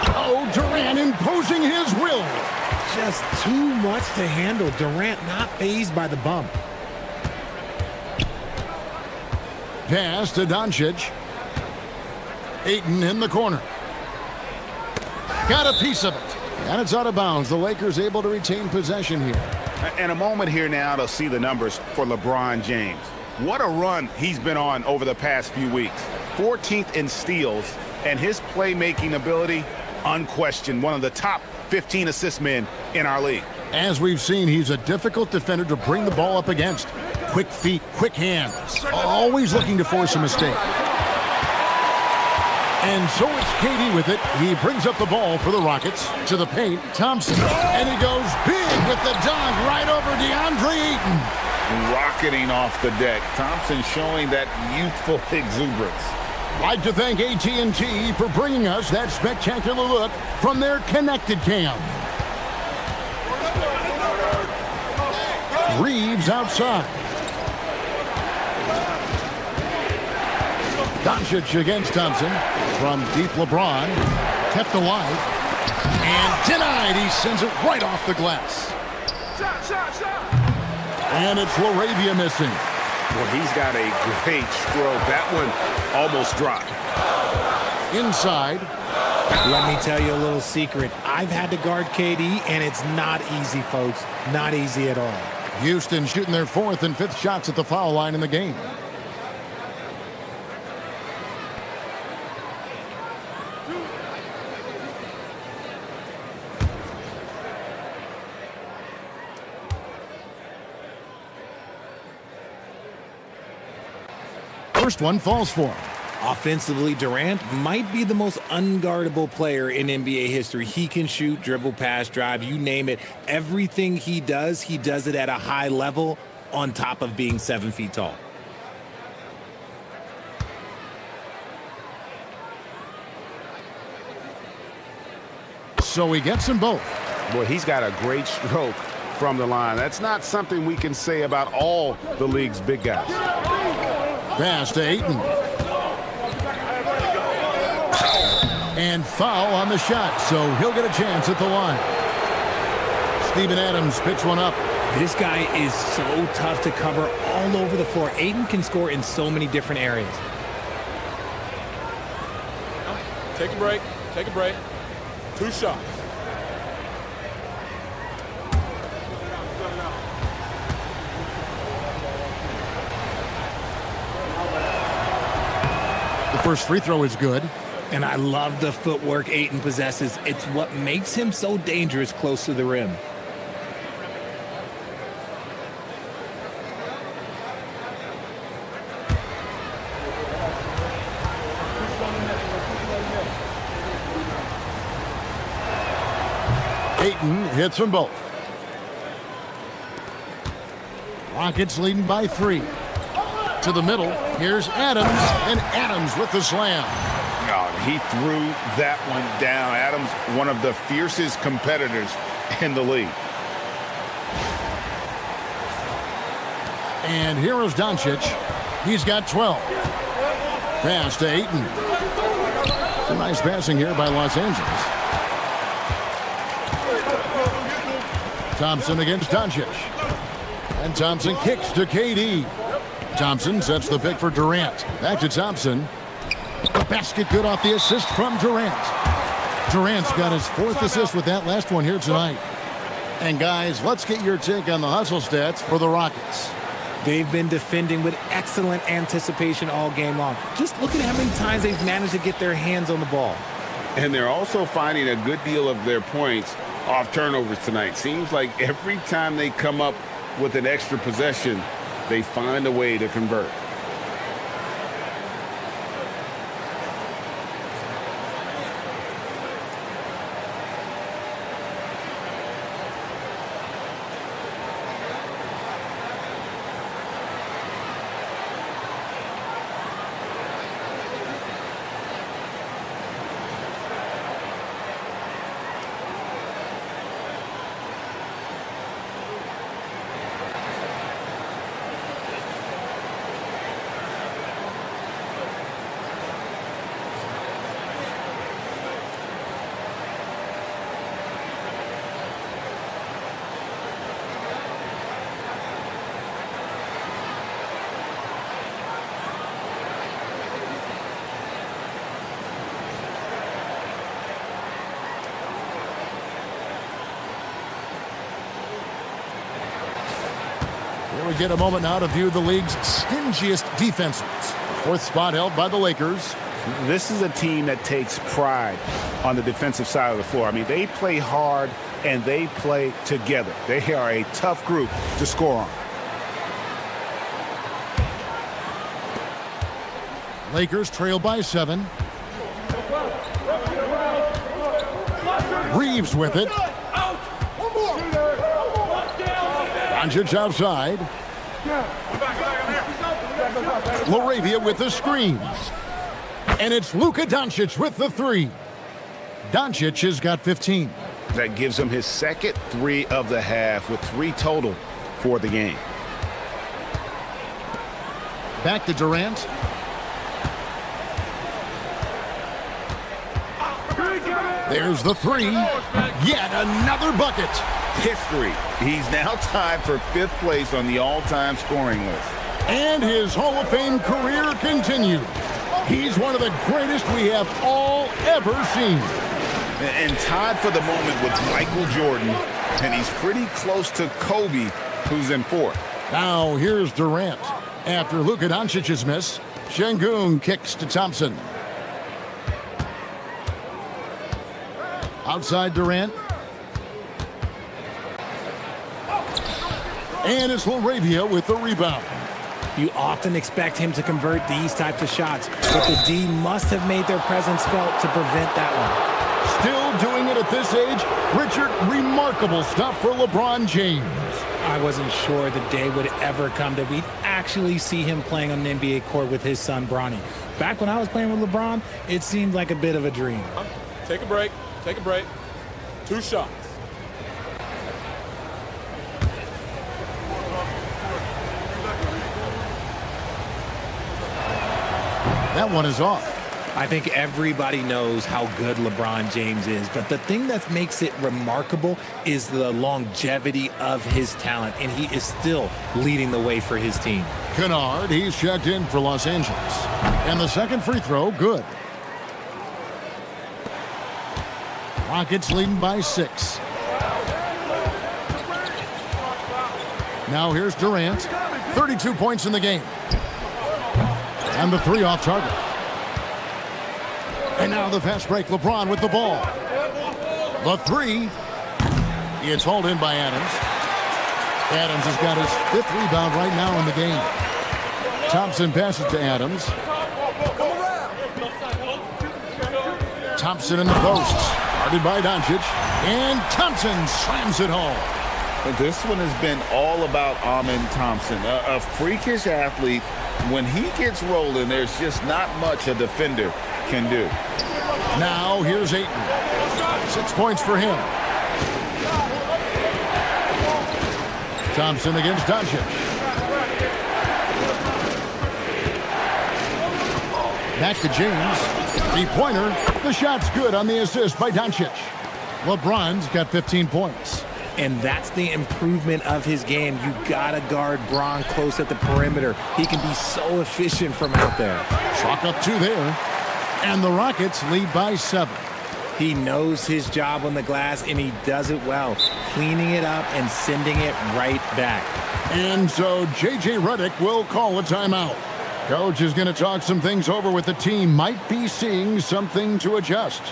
Speaker 1: Oh, Durant imposing his will.
Speaker 2: Just too much to handle. Durant not fazed by the bump.
Speaker 1: Pass to Doncic. Ayton in the corner. Got a piece of it. And it's out of bounds. The Lakers able to retain possession here.
Speaker 3: And a moment here now to see the numbers for LeBron James. What a run he's been on over the past few weeks. 14th in steals, and his playmaking ability, unquestioned, one of the top 15 assist men in our league.
Speaker 1: As we've seen, he's a difficult defender to bring the ball up against. Quick feet, quick hands, always looking to force a mistake. And so it's KD with it. He brings up the ball for the Rockets to the paint. Thompson, and he goes big with the dunk right over DeAndre Ayton.
Speaker 5: Rocketing off the deck. Thompson showing that youthful exuberance.
Speaker 1: Like to thank AT&T for bringing us that spectacular look from their connected cam. Reeves outside. Doncic against Thompson. From deep LeBron. Kept alive. And denied. He sends it right off the glass. And it's LaRavia missing.
Speaker 3: Well, he's got a great stroke. That one almost dropped.
Speaker 1: Inside.
Speaker 2: Let me tell you a little secret. I've had to guard KD, and it's not easy, folks. Not easy at all.
Speaker 1: Houston shooting their 4th and 5th shots at the foul line in the game. First one falls for him.
Speaker 2: Offensively, Durant might be the most unguardable player in NBA history. He can shoot, dribble, pass, drive, you name it. Everything he does it at a high level on top of being 7 feet tall.
Speaker 1: So he gets them both.
Speaker 3: Well, he's got a great stroke from the line. That's not something we can say about all the league's big guys.
Speaker 1: Pass to Ayton. And foul on the shot, so he'll get a chance at the line. Steven Adams picks one up.
Speaker 2: This guy is so tough to cover all over the floor. Ayton can score in so many different areas.
Speaker 11: Take a break. Take a break. 2 shots.
Speaker 1: The first free throw is good.
Speaker 2: And I love the footwork Ayton possesses. It's what makes him so dangerous close to the rim.
Speaker 1: Ayton hits them both. Rockets leading by 3. To the middle, here's Adams, and Adams with the slam.
Speaker 3: Oh, he threw that one down. Adams, one of the fiercest competitors in the league.
Speaker 1: And here is Doncic. He's got 12. Pass to Ayton. Some nice passing here by Los Angeles. Thompson against Doncic. And Thompson kicks to KD. Thompson sets the pick for Durant. Back to Thompson. The basket good off the assist from Durant. Durant's got his 4th assist with that last one here tonight. And guys, let's get your take on the hustle stats for the Rockets.
Speaker 2: They've been defending with excellent anticipation all game long. Just look at how many times they've managed to get their hands on the ball.
Speaker 5: And they're also finding a good deal of their points off turnovers tonight. Seems like every time they come up with an extra possession, they find a way to convert.
Speaker 1: Here we get a moment now to view the league's stingiest defenses. 4th spot held by the Lakers.
Speaker 3: This is a team that takes pride on the defensive side of the floor. I mean, they play hard and they play together. They are a tough group to score on.
Speaker 1: Lakers trail by 7. Reeves with it. Doncic outside. Laravia with the screen. And it's Luka Doncic with the 3. Doncic has got 15.
Speaker 3: That gives him his 2nd 3 of the half with 3 total for the game.
Speaker 1: Back to Durant. There's the 3. Yet another bucket.
Speaker 3: History. He's now tied for 5th place on the all-time scoring list.
Speaker 1: And his Hall of Fame career continues. He's one of the greatest we have all ever seen.
Speaker 3: And tied for the moment with Michael Jordan. And he's pretty close to Kobe, who's in 4th.
Speaker 1: Now here's Durant. After Luka Doncic's miss, Şengün kicks to Thompson. Outside Durant. And it's Laravia with the rebound.
Speaker 2: You often expect him to convert these types of shots, but the D must have made their presence felt to prevent that one.
Speaker 1: Still doing it at this age. Richard, remarkable stuff for LeBron James.
Speaker 2: I wasn't sure the day would ever come that we'd actually see him playing on an NBA court with his son, Bronny. Back when I was playing with LeBron, it seemed like a bit of a dream.
Speaker 11: Take a break. Take a break. 2 shots.
Speaker 1: That one is off.
Speaker 2: I think everybody knows how good LeBron James is, but the thing that makes it remarkable is the longevity of his talent, and he is still leading the way for his team.
Speaker 1: Kennard, he's checked in for Los Angeles. And the second free throw, good. Rockets leading by 6. Now here's Durant. 32 points in the game. And the 3 off target. And now the fast break. LeBron with the ball. The three. It's hauled in by Adams. Adams has got his 5th rebound right now in the game. Thompson passes to Adams. Thompson in the post. Guarded by Doncic. And Thompson slams it home.
Speaker 5: This one has been all about Amen Thompson, a freakish athlete. When he gets rolling, there's just not much a defender can do.
Speaker 1: Now here's Ayton. 6 points for him. Thompson against Doncic. Back to James. 3-pointer. The shot's good on the assist by Doncic. LeBron's got 15 points.
Speaker 2: And that's the improvement of his game. You gotta guard Bron close at the perimeter. He can be so efficient from out there.
Speaker 1: Chalk up 2 there. And the Rockets lead by 7.
Speaker 2: He knows his job on the glass, and he does it well, cleaning it up and sending it right back.
Speaker 1: And so J.J. Redick will call a timeout. Coach is going to talk some things over with the team. Might be seeing something to adjust.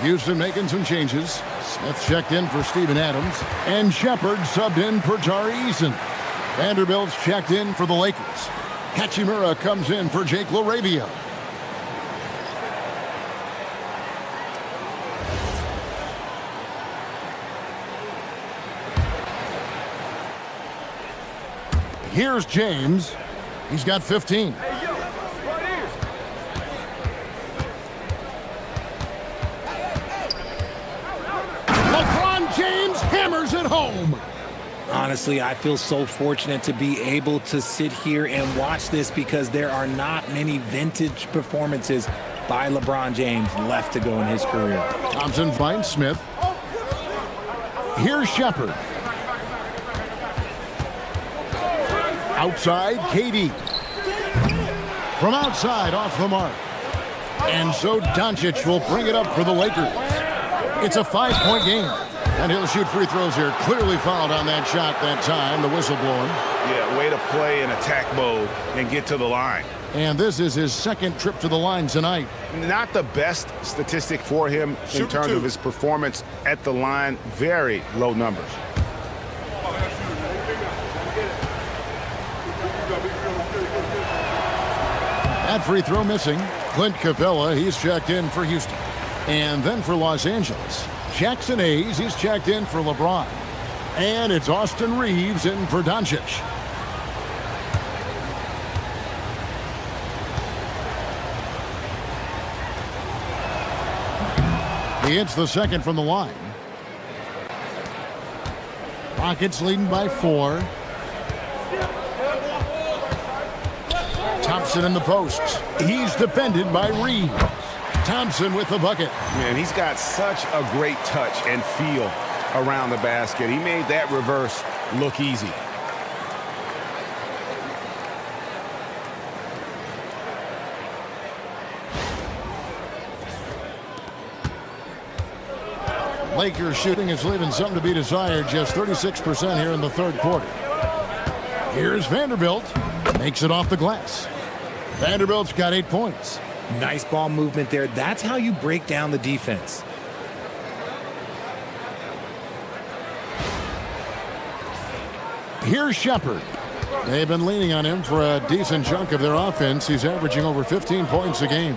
Speaker 1: Houston making some changes. Smith checked in for Steven Adams. And Shepard subbed in for Tari Eason. Vanderbilt's checked in for the Lakers. Hachimura comes in for Jake LaRavia. Here's James. He's got 15. LeBron James hammers it home.
Speaker 2: Honestly, I feel so fortunate to be able to sit here and watch this because there are not many vintage performances by LeBron James left to go in his career.
Speaker 1: Thompson finds Smith. Here's Shepard. Outside, KD. From outside, off the mark. And so Doncic will bring it up for the Lakers. It's a 5-point game. And he'll shoot free throws here. Clearly fouled on that shot that time. The whistle blowing.
Speaker 3: Yeah, way to play in attack mode and get to the line.
Speaker 1: And this is his second trip to the line tonight.
Speaker 3: Not the best statistic for him in terms of his performance at the line. Very low numbers.
Speaker 1: That free throw missing. Clint Capella, he's checked in for Houston. And then for Los Angeles, Jackson Hayes, he's checked in for LeBron. And it's Austin Reeves in for Doncic. He hits the second from the line. Rockets leading by 4. Thompson in the post. He's defended by Reeves. Thompson with the bucket.
Speaker 3: Man, he's got such a great touch and feel around the basket. He made that reverse look easy.
Speaker 1: Lakers shooting is leaving something to be desired. Just 36% here in the third quarter. Here's Vanderbilt. Makes it off the glass. Vanderbilt's got 8 points.
Speaker 2: Nice ball movement there. That's how you break down the defense.
Speaker 1: Here's Shepard. They've been leaning on him for a decent chunk of their offense. He's averaging over 15 points a game.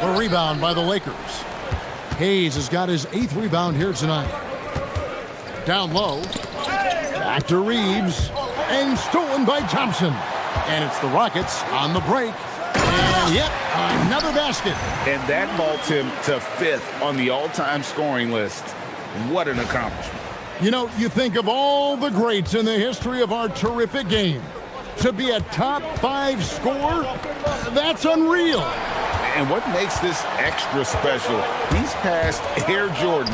Speaker 1: A rebound by the Lakers. Hayes has got his 8th rebound here tonight. Down low. Back to Reeves. And stolen by Thompson. And it's the Rockets on the break. And yep, another basket.
Speaker 3: And that vaults him to 5th on the all-time scoring list. What an accomplishment.
Speaker 1: You know, you think of all the greats in the history of our terrific game. To be a top 5 scorer, that's unreal.
Speaker 3: And what makes this extra special, he's past Air Jordan.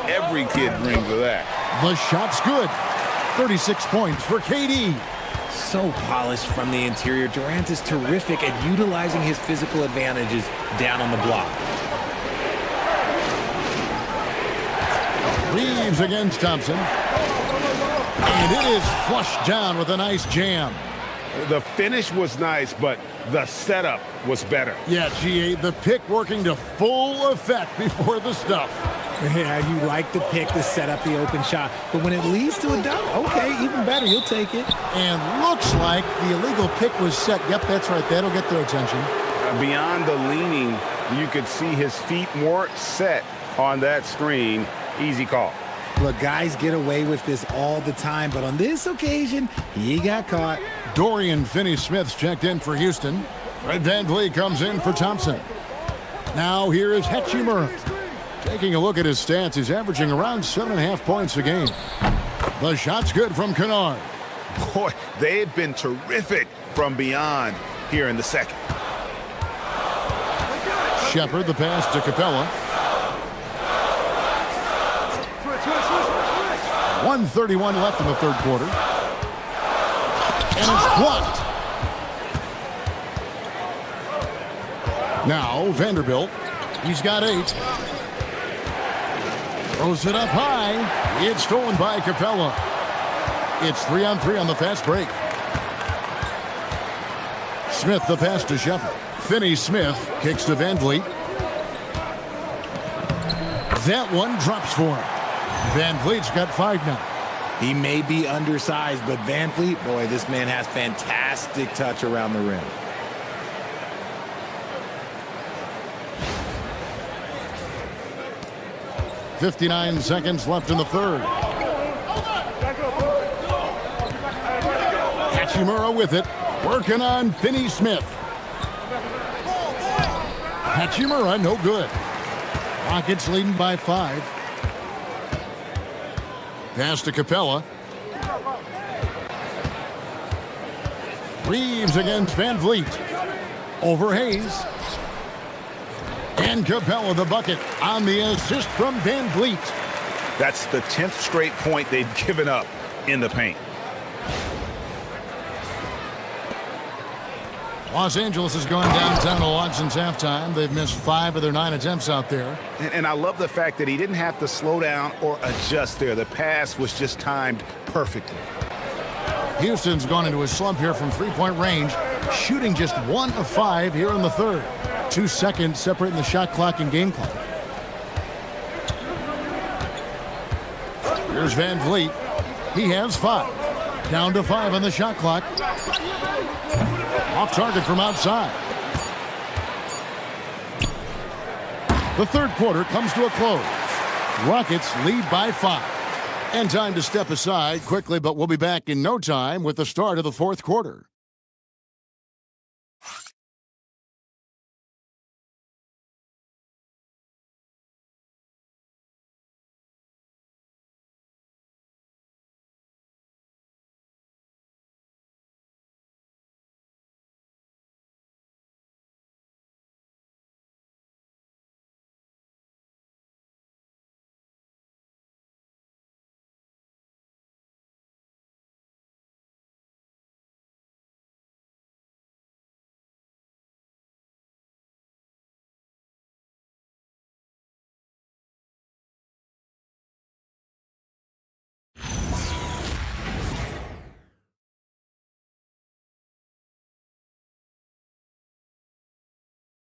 Speaker 3: Every kid dreams of that.
Speaker 1: The shot's good. 36 points for KD.
Speaker 2: So polished from the interior. Durant is terrific at utilizing his physical advantages down on the block.
Speaker 1: Reeves against Thompson. And it is flushed down with a nice jam.
Speaker 10: The finish was nice, but the setup was better.
Speaker 1: Yeah, GA, the pick working to full effect before the stuff.
Speaker 2: Yeah, you like the pick to set up the open shot, but when it leads to a dunk, okay, even better, you'll take it.
Speaker 1: And looks like the illegal pick was set. Yep, that's right. That'll get their attention.
Speaker 3: Beyond the leaning, you could see his feet weren't set on that screen. Easy call.
Speaker 2: Look, guys get away with this all the time, but on this occasion, he got caught.
Speaker 1: Dorian Finney-Smith's checked in for Houston. Fred VanVleet comes in for Thompson. Now here is Hachimura. Taking a look at his stats, he's averaging around 7.5 points a game. The shot's good from Kennard.
Speaker 3: Boy, they've been terrific from beyond here in the second.
Speaker 1: Shepard, the pass to Capella. 1:31 left in the third quarter. And it's blocked. Now Vanderbilt. He's got 8. Throws it up high. It's stolen by Capella. It's 3-on-3 on the fast break. Smith the pass to Shepard. Finney-Smith kicks to VanVleet. That one drops for him. VanVleet's got 5 now.
Speaker 2: He may be undersized, but VanVleet, boy, this man has fantastic touch around the rim.
Speaker 1: .59 seconds left in the third. Hachimura with it. Working on Finney-Smith. Hachimura, no good. Rockets leading by 5. Pass to Capella. Reeves against VanVleet. Over Hayes. And Capella the bucket on the assist from VanVleet.
Speaker 3: That's the 10th straight point they've given up in the paint.
Speaker 1: Los Angeles has gone downtown a lot since halftime. They've missed 5 of their 9 attempts out there.
Speaker 3: And I love the fact that he didn't have to slow down or adjust there. The pass was just timed perfectly.
Speaker 1: Houston's gone into a slump here from three-point range, shooting just 1 of 5 here in the third. 2 seconds separating the shot clock and game clock. Here's VanVleet. He has 5. Down to 5 on the shot clock. Off target from outside. The third quarter comes to a close. Rockets lead by 5. And time to step aside quickly, but we'll be back in no time with the start of the fourth quarter.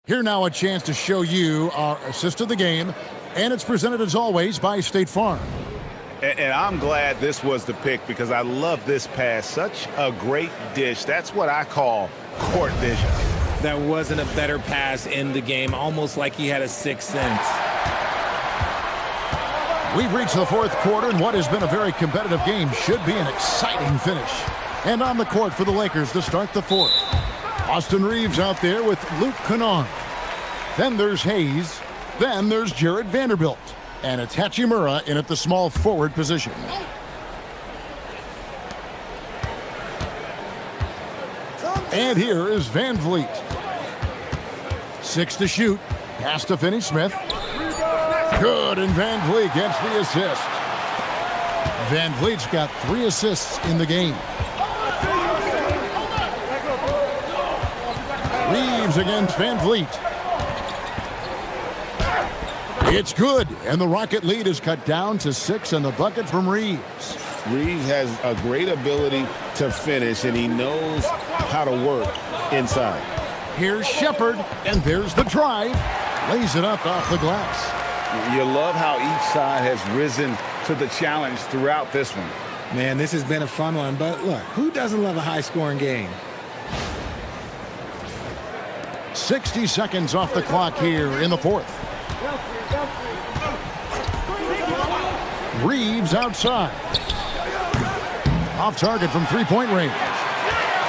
Speaker 1: Here now a chance to show you our assist of the game, and it's presented as always by State Farm.
Speaker 3: And I'm glad this was the pick because I love this pass. Such a great dish. That's what I call court vision.
Speaker 2: That wasn't a better pass in the game, almost like he had a sixth sense.
Speaker 1: We've reached the fourth quarter, and what has been a very competitive game should be an exciting finish. And on the court for the Lakers to start the fourth. Austin Reeves out there with Luke Kennard. Then there's Hayes. Then there's Jared Vanderbilt. And it's Hachimura in at the small forward position. And here is Van Vliet. 6 to shoot. Pass to Finney-Smith. Good, and Van Vliet gets the assist. Van Vliet's got 3 assists in the game. Reeves against Van Vliet. It's good, and the Rocket lead is cut down to 6, and the bucket from Reeves.
Speaker 5: Reeves has a great ability to finish, and he knows how to work inside.
Speaker 1: Here's Shepard, and there's the drive. Lays it up off the glass.
Speaker 3: You love how each side has risen to the challenge throughout this one.
Speaker 2: Man, this has been a fun one, but look, who doesn't love a high-scoring game?
Speaker 1: 60 seconds off the clock here in the fourth. Reeves outside. Off target from three-point range.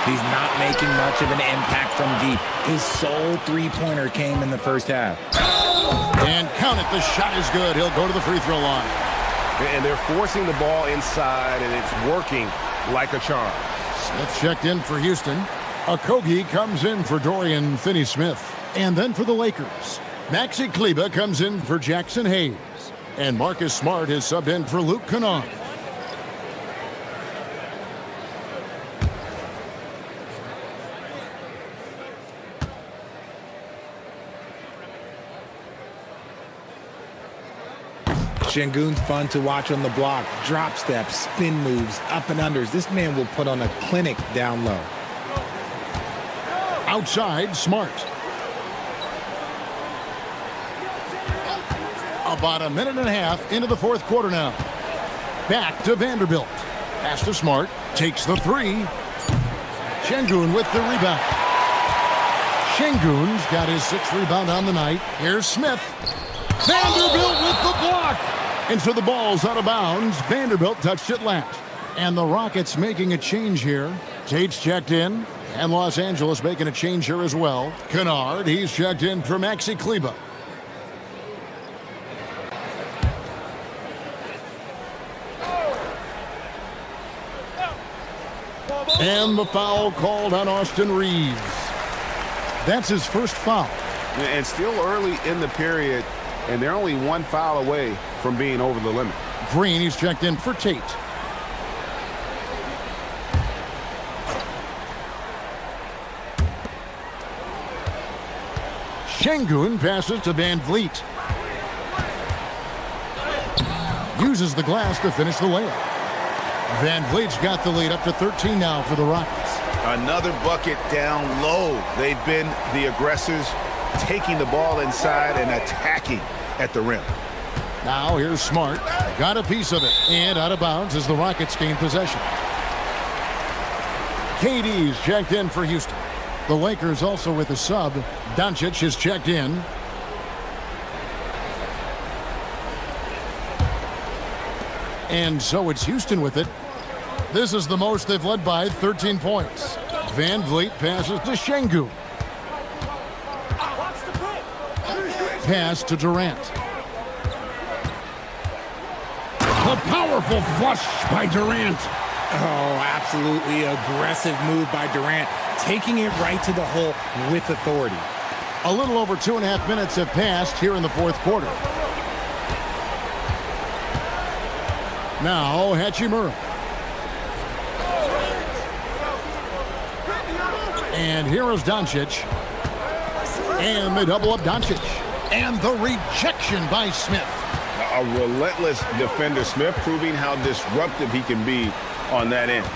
Speaker 2: He's not making much of an impact from deep. His sole three-pointer came in the first half.
Speaker 1: And count it, the shot is good. He'll go to the free throw line.
Speaker 10: And they're forcing the ball inside, and it's working like a charm.
Speaker 1: Smith checked in for Houston. Okogie comes in for Dorian Finney-Smith. And then for the Lakers, Maxi Kleber comes in for Jackson Hayes. And Marcus Smart is subbed in for Luke Kennard.
Speaker 2: Şengün's fun to watch on the block. Drop steps, spin moves, up and unders. This man will put on a clinic down low.
Speaker 1: Outside, Smart. About a minute and a half into the fourth quarter now. Back to Vanderbilt. Pass to Smart. Takes the three. Şengün with the rebound. Şengün's got his 6th rebound on the night. Here's Smith. Vanderbilt with the block. And so the ball's out of bounds. Vanderbilt touched it last. And the Rockets making a change here. Tate's checked in. And Los Angeles making a change here as well. Kennard, he's checked in for Maxi Kleber. And the foul called on Austin Reeves. That's his first foul.
Speaker 3: And still early in the period, and they're only 1 foul away from being over the limit.
Speaker 1: Green, he's checked in for Tate. Şengün passes to Van Vliet. Uses the glass to finish the layup. Van Vliet's got the lead up to 13 now for the Rockets.
Speaker 3: Another bucket down low. They've been the aggressors, taking the ball inside and attacking at the rim.
Speaker 1: Now here's Smart. Got a piece of it. And out of bounds as the Rockets gain possession. KD's checked in for Houston. The Lakers also with a sub. Doncic is checked in. And so it's Houston with it. This is the most they've led by, 13 points. Van Vliet passes to Şengün. Pass to Durant. A powerful flush by Durant.
Speaker 2: Oh, absolutely aggressive move by Durant, taking it right to the hole with authority.
Speaker 1: A little over 2.5 minutes have passed here in the fourth quarter. Now, Hachimura. And here is Doncic. And they double up Doncic. And the rejection by Smith.
Speaker 3: A relentless defender. Smith proving how disruptive he can be on that end.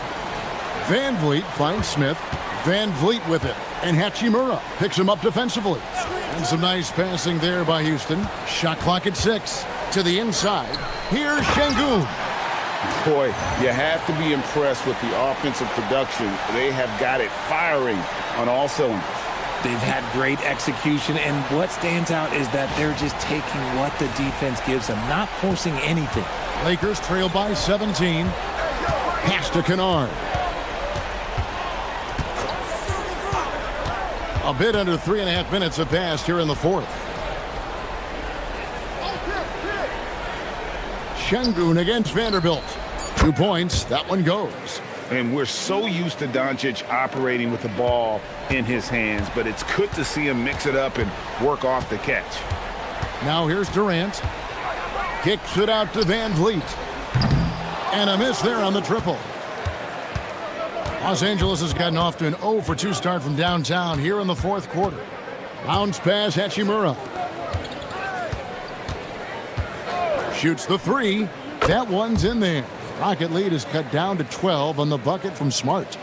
Speaker 1: Van Vliet finds Smith. Van Vliet with it. And Hachimura picks him up defensively. And some nice passing there by Houston. Shot clock at 6. To the inside. Here's Şengün.
Speaker 5: Boy, you have to be impressed with the offensive production. They have got it firing on all cylinders.
Speaker 2: They've had great execution, and what stands out is that they're just taking what the defense gives them, not forcing anything.
Speaker 1: Lakers trail by 17. Pass to Kennard. A bit under 3.5 minutes have passed here in the fourth. Şengün against Vanderbilt. 2 points. That one goes.
Speaker 3: And we're so used to Doncic operating with the ball in his hands, but it's good to see him mix it up and work off the catch.
Speaker 1: Now here's Durant. Kicks it out to Van Vliet. And a miss there on the triple. Los Angeles has gotten off to an 0 for 2 start from downtown here in the fourth quarter. Bounce pass, Hachimura. Shoots the 3. That one's in there. Rocket lead is cut down to 12 on the bucket from Smart.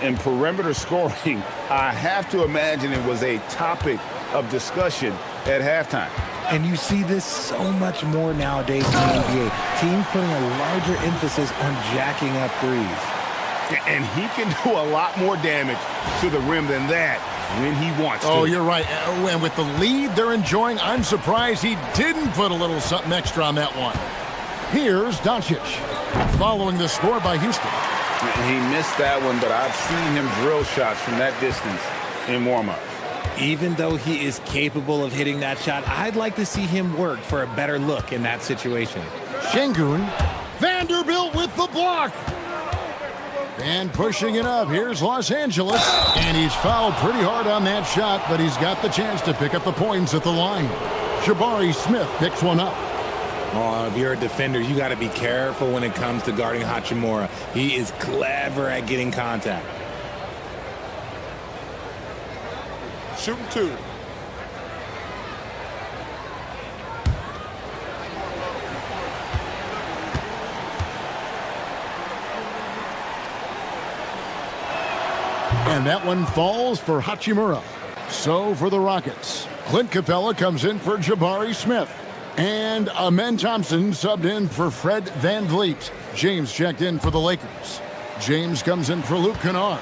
Speaker 3: And perimeter scoring, I have to imagine it was a topic of discussion at halftime.
Speaker 2: And you see this so much more nowadays in the NBA. Teams putting a larger emphasis on jacking up threes.
Speaker 3: And he can do a lot more damage to the rim than that when he wants to.
Speaker 1: Oh, you're right. And with the lead they're enjoying, I'm surprised he didn't put a little something extra on that one. Here's Doncic, following the score by Houston.
Speaker 3: He missed that one, but I've seen him drill shots from that distance in warm-up.
Speaker 2: Even though he is capable of hitting that shot, I'd like to see him work for a better look in that situation.
Speaker 1: Şengün, Vanderbilt with the block. And pushing it up, here's Los Angeles. And he's fouled pretty hard on that shot, but he's got the chance to pick up the points at the line. Jabari Smith picks one up.
Speaker 2: Oh, if you're a defender, you got to be careful when it comes to guarding Hachimura. He is clever at getting contact.
Speaker 11: Shooting 2.
Speaker 1: And that one falls for Hachimura. So for the Rockets, Clint Capella comes in for Jabari Smith. And Amen Thompson subbed in for Fred Van Vliet. James checked in for the Lakers. James comes in for Luke Kennard.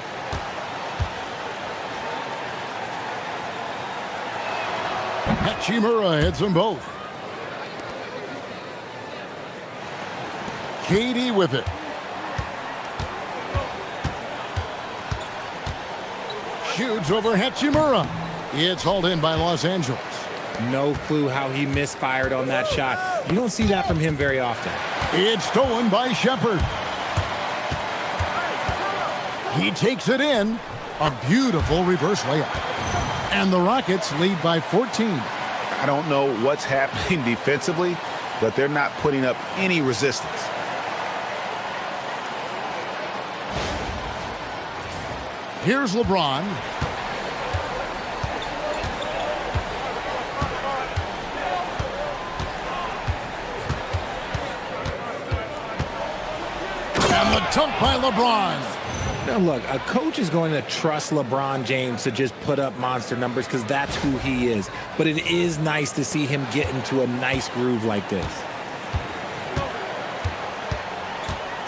Speaker 1: Hachimura hits them both. Katie with it. Shoots over Hachimura. It's hauled in by Los Angeles.
Speaker 2: No clue how he misfired on that shot. You don't see that from him very often.
Speaker 1: It's stolen by Shepard. He takes it in. A beautiful reverse layup. And the Rockets lead by 14.
Speaker 3: I don't know what's happening defensively, but they're not putting up any resistance.
Speaker 1: Here's LeBron. And the dunk by LeBron.
Speaker 2: Now look, a coach is going to trust LeBron James to just put up monster numbers because that's who he is. But it is nice to see him get into a nice groove like this.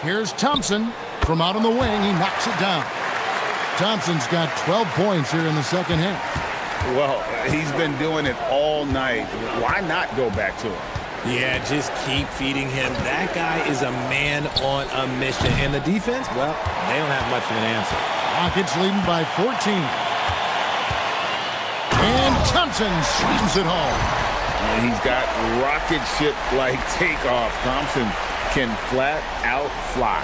Speaker 1: Here's Thompson. From out on the wing, he knocks it down. Thompson's got 12 points here in the second half.
Speaker 3: Well, he's been doing it all night. Why not go back to him?
Speaker 2: Yeah, just keep feeding him. That guy is a man on a mission. And the defense, well, they don't have much of an answer.
Speaker 1: Rockets leading by 14. And Thompson slams it home.
Speaker 3: And he's got rocket ship-like takeoff. Thompson can flat out fly.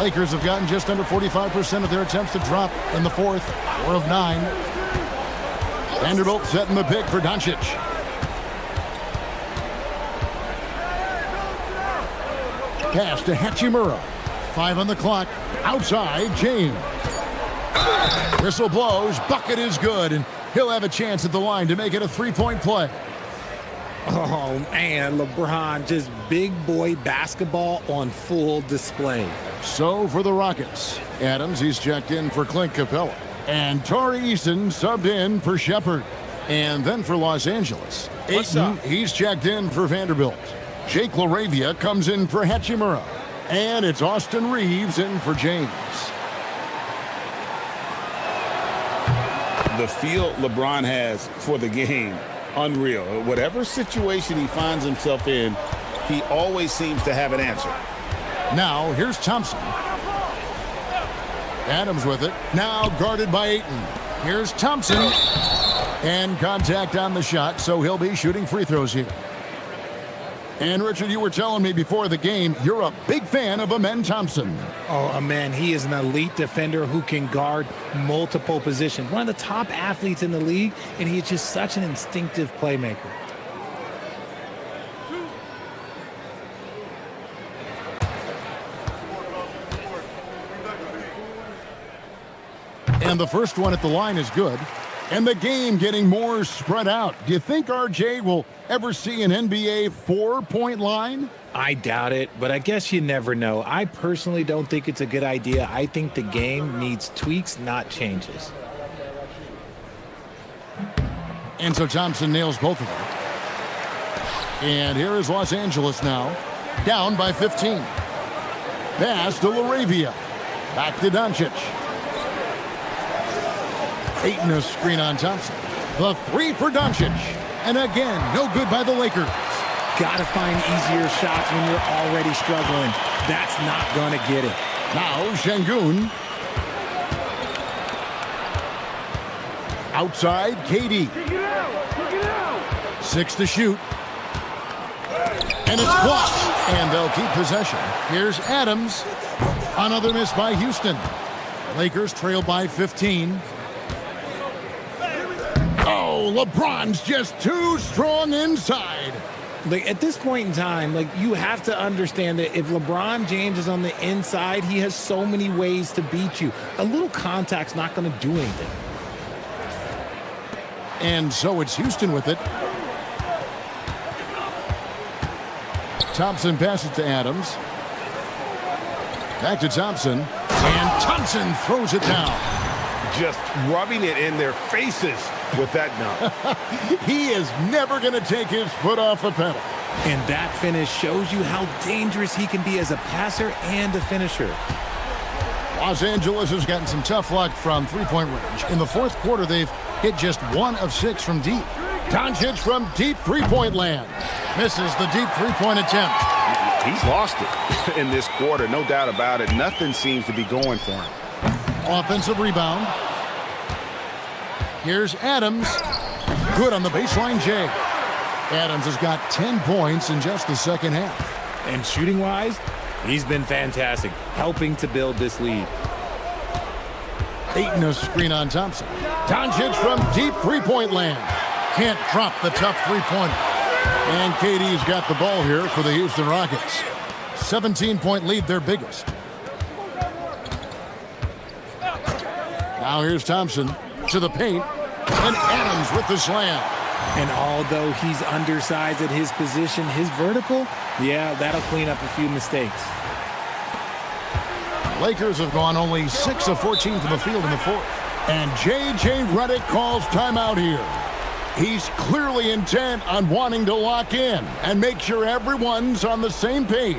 Speaker 1: Lakers have gotten just under 45% of their attempts to drop in the fourth. 4 of 9. Vanderbilt setting the pick for Doncic. Pass to Hachimura. 5 on the clock. Outside, James. Whistle blows. Bucket is good, and he'll have a chance at the line to make it a 3-point play.
Speaker 2: Oh, man, LeBron, just big boy basketball on full display.
Speaker 1: So for the Rockets, Adams, he's checked in for Clint Capella. And Torrey Eason subbed in for Shepard. And then for Los Angeles, Ayton, he's checked in for Vanderbilt. Jake LaRavia comes in for Hachimura. And it's Austin Reeves in for James.
Speaker 5: The feel LeBron has for the game, unreal. Whatever situation he finds himself in, he always seems to have an answer.
Speaker 1: Now, here's Thompson. Adams with it. Now guarded by Ayton. Here's Thompson. And contact on the shot, so he'll be shooting free throws here. And, Richard, you were telling me before the game you're a big fan of Amen Thompson.
Speaker 2: Oh, man, he is an elite defender who can guard multiple positions. One of the top athletes in the league, and he's just such an instinctive playmaker.
Speaker 1: And the first one at the line is good. And the game getting more spread out. Do you think RJ will ever see an NBA 4-point line?
Speaker 2: I doubt it, but I guess you never know. I personally don't think it's a good idea. I think the game needs tweaks, not changes.
Speaker 1: And so Thompson nails both of them. And here is Los Angeles now, down by 15. Pass to LaRavia. Back to Doncic. Ayton a screen on Thompson. The three for Doncic. And again, no good by the Lakers.
Speaker 2: Gotta find easier shots when you're already struggling. That's not gonna get it.
Speaker 1: Now Şengün. Outside, KD. 6 to shoot. And it's blocked. And they'll keep possession. Here's Adams. Another miss by Houston. Lakers trail by 15. Oh, LeBron's just too strong inside.
Speaker 2: Like, at this point in time, you have to understand that if LeBron James is on the inside, he has so many ways to beat you. A little contact's not going to do anything.
Speaker 1: And so it's Houston with it. Thompson passes to Adams. Back to Thompson. And Thompson throws it down.
Speaker 10: Just rubbing it in their faces with that dunk.
Speaker 1: He is never going to take his foot off the pedal.
Speaker 2: And that finish shows you how dangerous he can be as a passer and a finisher.
Speaker 1: Los Angeles has gotten some tough luck from three-point range. In the fourth quarter, they've hit just 1 of 6 from deep. Doncic from deep three-point land. Misses the deep three-point attempt.
Speaker 3: He's lost it in this quarter, no doubt about it. Nothing seems to be going for him.
Speaker 1: Offensive rebound. Here's Adams. Good on the baseline, Jay. Adams has got 10 points in just the second half.
Speaker 2: And shooting-wise, he's been fantastic, helping to build this lead.
Speaker 1: Ayton a screen on Thompson. Doncic from deep three-point land. Can't drop the tough three-pointer. And KD's got the ball here for the Houston Rockets. 17-point lead, their biggest. Now here's Thompson to the paint. And Adams with the slam.
Speaker 2: And although he's undersized at his position, his vertical, yeah, that'll clean up a few mistakes.
Speaker 1: Lakers have gone only 6 of 14 from the field in the fourth. And J.J. Redick calls timeout here. He's clearly intent on wanting to lock in and make sure everyone's on the same page.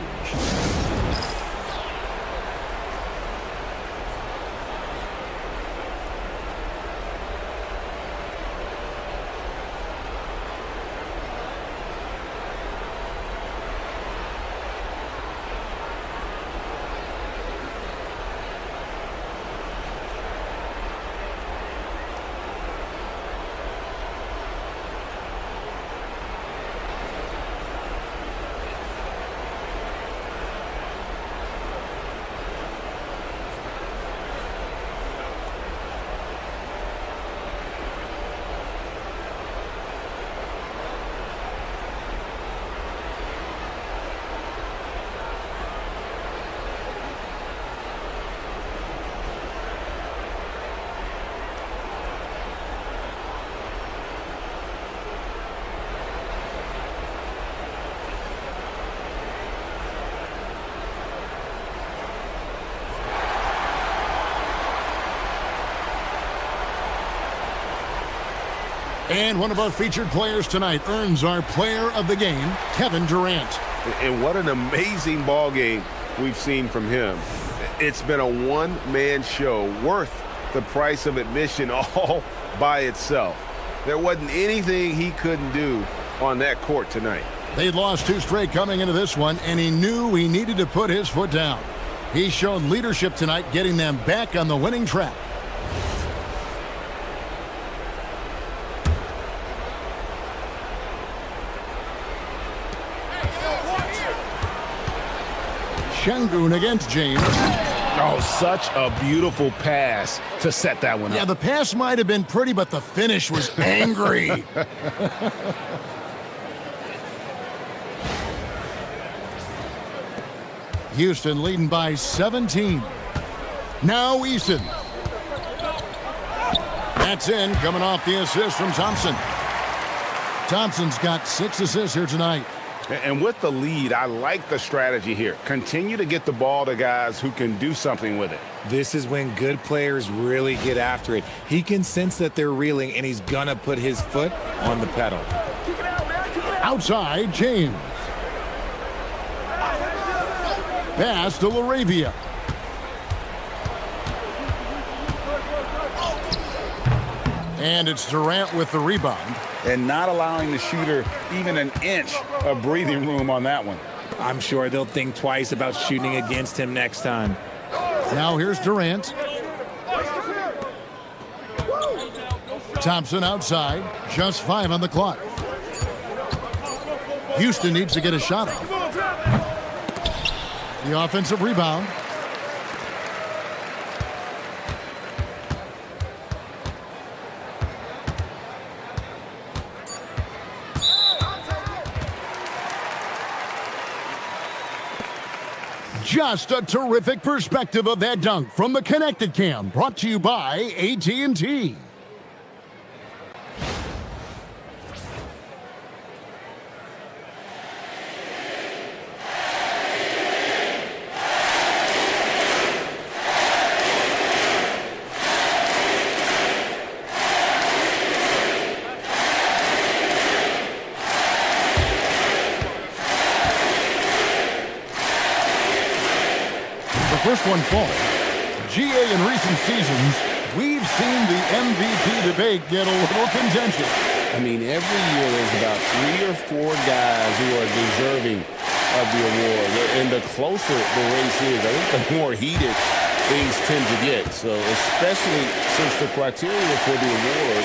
Speaker 1: And one of our featured players tonight earns our player of the game, Kevin Durant.
Speaker 10: And what an amazing ball game we've seen from him. It's been a one-man show worth the price of admission all by itself. There wasn't anything he couldn't do on that court tonight.
Speaker 1: They'd lost 2 straight coming into this one, and he knew he needed to put his foot down. He's shown leadership tonight, getting them back on the winning track. Şengün against James.
Speaker 10: Oh, such a beautiful pass to set that one up.
Speaker 1: Yeah, the pass might have been pretty, but the finish was angry. Houston leading by 17. Now Easton. That's in, coming off the assist from Thompson. Thompson's got 6 assists here tonight.
Speaker 10: And with the lead, I like the strategy here. Continue to get the ball to guys who can do something with it.
Speaker 12: This is when good players really get after it. He can sense that they're reeling, and he's going to put his foot on the pedal.
Speaker 1: Outside, James. Pass to LaRavia. And it's Durant with the rebound.
Speaker 3: And not allowing the shooter even an inch of breathing room on that one.
Speaker 12: I'm sure they'll think twice about shooting against him next time.
Speaker 1: Now here's Durant. Thompson outside. Just 5 on the clock. Houston needs to get a shot off. The offensive rebound. Just a terrific perspective of that dunk from the Connected Cam, brought to you by AT&T. First one falls. GA in recent seasons, we've seen the MVP debate get a little contentious.
Speaker 5: I mean, every year there's about 3 or 4 guys who are deserving of the award. And the closer the race is, I think the more heated things tend to get. So especially since the criteria for the award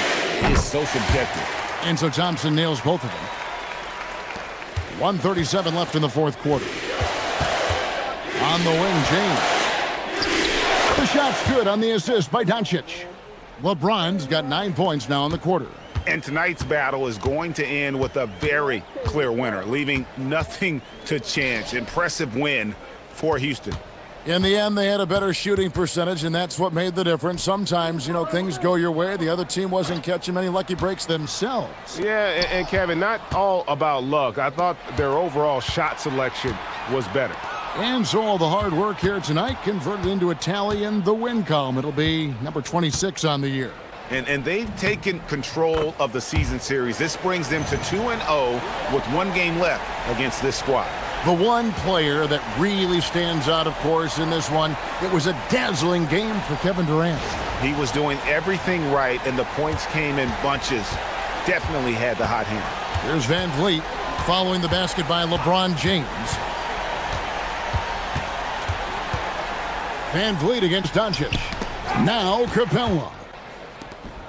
Speaker 5: is so subjective.
Speaker 1: And so Thompson nails both of them. 1:37 left in the fourth quarter. On the wing, James. The shot's good on the assist by Doncic. LeBron's got 9 points now in the quarter.
Speaker 3: And tonight's battle is going to end with a very clear winner, leaving nothing to chance. Impressive win for Houston.
Speaker 1: In the end, they had a better shooting percentage, and that's what made the difference. Sometimes, things go your way. The other team wasn't catching many lucky breaks themselves.
Speaker 10: Yeah, and Kevin, not all about luck. I thought their overall shot selection was better.
Speaker 1: And so all the hard work here tonight converted into a tally in the win column. It'll be number 26 on the year.
Speaker 3: And they've taken control of the season series. This brings them to 2-0 with 1 game left against this squad.
Speaker 1: The one player that really stands out, of course, in this one, it was a dazzling game for Kevin Durant.
Speaker 3: He was doing everything right, and the points came in bunches. Definitely had the hot hand.
Speaker 1: Here's Van Vliet following the basket by LeBron James. Van Vliet against Doncic. Now Capella.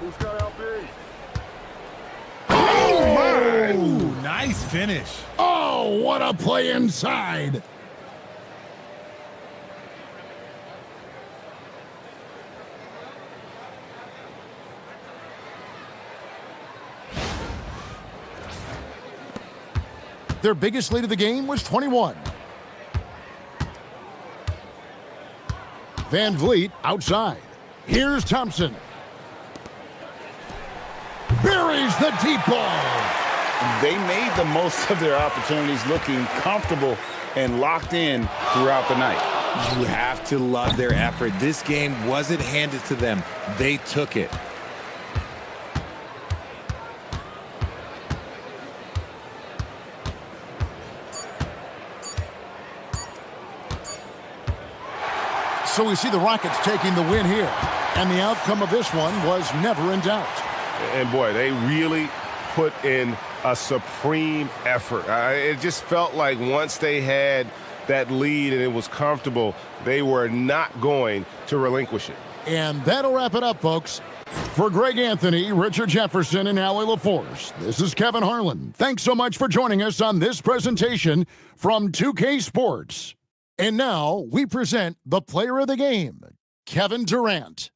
Speaker 8: Who's got LB?
Speaker 1: Oh, my!
Speaker 12: Ooh, nice finish.
Speaker 1: Oh, what a play inside. Their biggest lead of the game was 21. Van Vliet outside. Here's Thompson. Buries the deep ball.
Speaker 3: They made the most of their opportunities, looking comfortable and locked in throughout the night.
Speaker 12: You have to love their effort. This game wasn't handed to them. They took it.
Speaker 1: So we see the Rockets taking the win here. And the outcome of this one was never in doubt.
Speaker 10: And boy, they really put in a supreme effort. It just felt like once they had that lead and it was comfortable, they were not going to relinquish it.
Speaker 1: And that'll wrap it up, folks. For Greg Anthony, Richard Jefferson, and Allie LaForce, this is Kevin Harlan. Thanks so much for joining us on this presentation from 2K Sports. And now we present the player of the game, Kevin Durant.